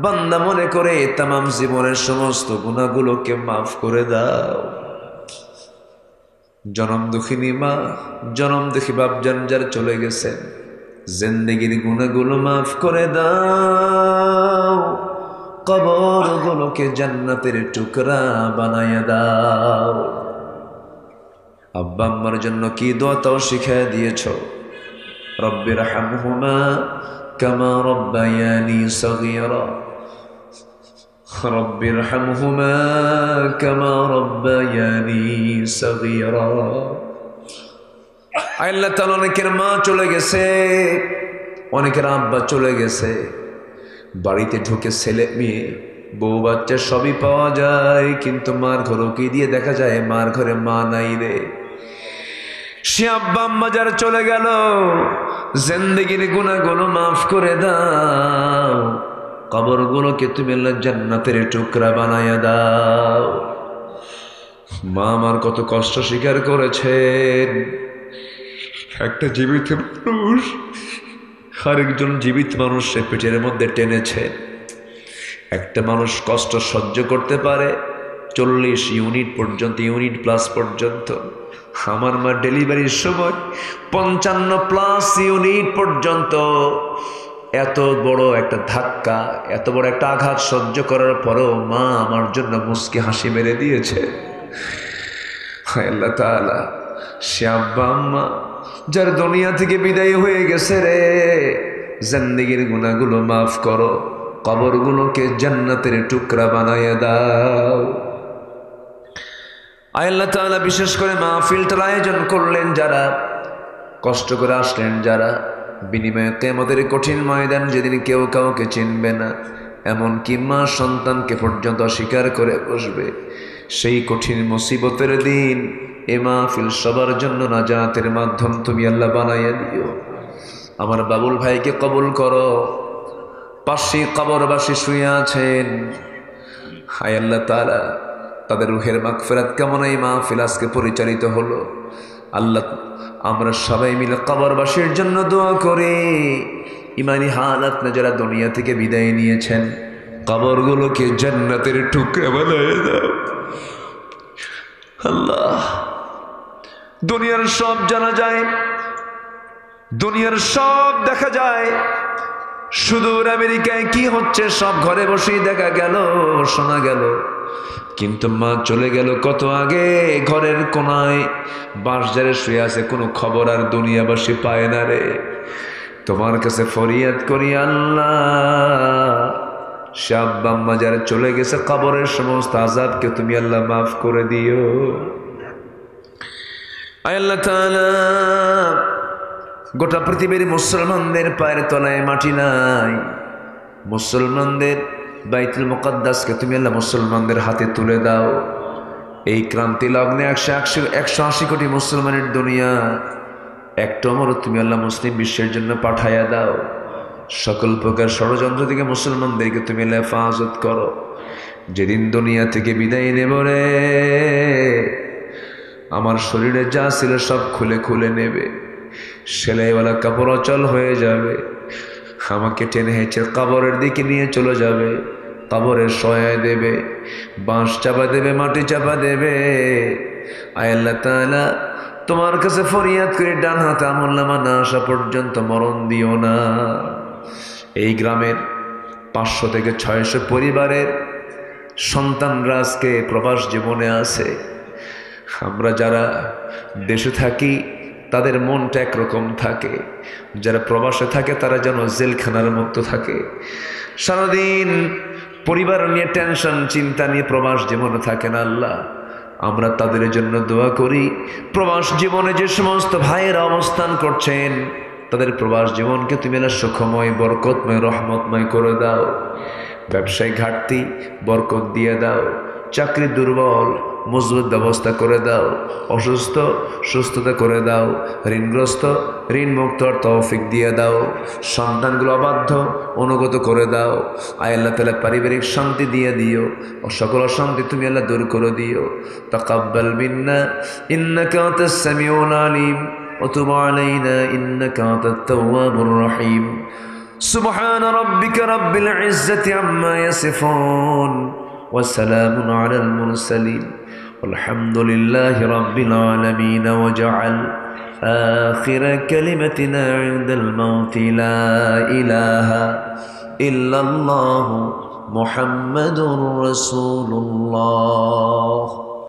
বান্দা মনে করে তামাম জীবনের সমস্ত গুনাহগুলোকে মাফ করে দাও। জনম দুঃখিনী মা, জনম দুঃখী বাপ যার চলে গেছেন, জিন্দেগির গুনাহগুলো মাফ করে দাও, কবরগুলোকে জান্নাতের টুকরা বানায়া দাও। আব্বা আম্মার জন্য কি দোয়া তাও শিখিয়ে দিয়েছ। রব্বির হামহুমা কামা রব্বায়ানি সগীরা, রব্বির হামহুমা কামা রব্বায়ানি সগীরা। আল্লাহ তাআলা অনেকের মা চলে গেছে, অনেকের আব্বা চলে গেছে, বাড়িতে ঢুকে ছেলে মেয়ে বউ বাচ্চা সবই পাওয়া যায়, কিন্তু মার ঘরও কি দিয়ে দেখা যায় মার ঘরে মা নাই রে। সে আব্বা আম্মা যারা চলে গেল, জিন্দেগির গুনাহগুলো মাফ করে দাও, কবরগুলোকে তুমি আল্লাহ জান্নাতের টুকরা বানায়া দাও। মা আমার কত কষ্ট স্বীকার করেছেন। একটা জীবিত মানুষ আরেকজন জীবিত মানুষের পেটের মধ্যে টেনেছে। একটা মানুষ কষ্ট সহ্য করতে পারে 40 ইউনিট পর্যন্ত, ইউনিট প্লাস পর্যন্ত। আমার মা ডেলিভারির সময় 55+ ইউনিট পর্যন্ত। এত বড় একটা ধাক্কা, এত বড় একটা আঘাত সহ্য করার পরেও মা আমার জন্য মুস্কি হাসি মেরে দিয়েছে। আল্লাহ তাআলা, সে আব্বা আম্মা যার দুনিয়া থেকে বিদায় হয়ে গেছে রে, জিন্দেগির গুনাহগুলো মাফ করো, কবরগুলোকে জান্নাতের টুকরা বানায়া দাও। আল্লাহ তাআলা বিশেষ করে মাহফিলটার আয়োজন করলেন যারা, কষ্ট করে আসলেন যারা, বিনিময়ে কিয়ামতের কঠিন ময়দান যেদিন কেউ কাউকে চিনবে না, এমনকি মা সন্তানকে পর্যন্ত অস্বীকার করে বসবে, সেই কঠিন মুসিবতের দিন এ মাহফিল সবার জন্য নাজাতের মাধ্যম তুমি আল্লাহ বানাইয়া দিও। আমার বাবুল ভাইকে কবুল করো। পাশে কবরবাসী শুয়ে আছেন, হায় আল্লাহ তাআলা তাদের রুহের মাগফিরাত কামনায় মাহফিল আজকে পরিচালিত হলো। আল্লাহ আমরা সবাই মিলে কবরবাসীর জন্য দোয়া করি। ইমানি হালাত না যারা দুনিয়া থেকে বিদায় নিয়েছেন, কবরগুলোকে জান্নাতের টুকরা বানায় দাও আল্লাহ। দুনিয়ার সব জানা যায়, দুনিয়ার সব দেখা যায়, সুদূর আমেরিকায় কি হচ্ছে সব ঘরে বসেই দেখা গেল, শোনা গেল। কিন্তু মা চলে গেল কত আগে, ঘরের কোনায় বাঁশঝাড়ে শুয়ে আছে, কোনো খবর আর দুনিয়াবাসী পায় না রে। তোমার কাছে ফরিয়াদ করি আল্লাহ, সে আব্বা আম্মা যারা চলে গেছে কবরের সমস্ত আযাবকে তুমি আল্লাহ মাফ করে দিও। আল্লাহ তাআলা গোটা পৃথিবীর মুসলমানদের পায়ের তলায় মাটি নাই, মুসলমানদের বাইতুল মুকাদ্দাসকে তুমি আল্লাহ মুসলমানদের হাতে তুলে দাও। এই ক্রান্তি লগ্নে 180 কোটি মুসলমানের দুনিয়া, একটা ওমর তুমি আল্লাহ মুসলিম বিশ্বের জন্য পাঠাইয়া দাও। সকল প্রকার ষড়যন্ত্র থেকে মুসলমানদেরকে তুমি আল্লাহ হেফাজত করো। যেদিন দুনিয়া থেকে বিদায় নেব রে, আমার শরীরে যা ছিল সব খুলে খুলে নেবে, সেলাইওয়ালা কাপড় অচল হয়ে যাবে, আমাকে টেনে হেঁচে কবরের দিকে নিয়ে চলে যাবে, কবরের সহায় দেবে, বাঁশ চাপা দেবে, মাটি চাপা দেবে। আয় আল্লাহ তাআলা তোমার কাছে ফরিয়াদ করে ডান হাতে আমলনামা না আসা পর্যন্ত মরণ দিও না। এই গ্রামের 500 থেকে 600 পরিবারের সন্তানরা আজকে প্রবাস জীবনে আছে। আমরা যারা দেশে থাকি তাদের মনটা একরকম থাকে, যারা প্রবাসে থাকে তারা যেন জেলখানার মতো থাকে। সারাদিন পরিবার নিয়ে টেনশন চিন্তা নিয়ে প্রবাস জীবনে থাকে না আল্লাহ। আমরা তাদের জন্য দোয়া করি, প্রবাস জীবনে যে সমস্ত ভাইয়েরা অবস্থান করছেন তাদের প্রবাস জীবনকে তুমি না সুখময়, বরকতময়, রহমতময় করে দাও। ব্যবসায় ঘাটতি বরকত দিয়ে দাও, চাকরি দুর্বল মজবুত ব্যবস্থা করে দাও, অসুস্থ সুস্থতা করে দাও, ঋণগ্রস্ত ঋণ মুক্ত তৌফিক দিয়ে দাও, সন্তানগুলো অবাধ্য অনুগত করে দাও। আয় আল্লাহ তাআলা পারিবারিক শান্তি দিয়ে দিও, ও সকল অশান্তি তুমি আল্লাহ দূর করে দিও। তাকাব্বাল মিন্না ইন্নাকা আনতাস সামিউল আলিম ওয়া তুব আলাইনা ইন্নাকা আনতাত তাওয়াবুর রহিম। সুবহান রাব্বিকা রাব্বিল ইজ্জাতি আম্মা ইয়াসিফুন ওয়া সালামুন আলাল মুরসালিন والحمد لله رب العالمين وجعل آخر كلمتنا عند الموت لا إله إلا الله محمد رسول الله.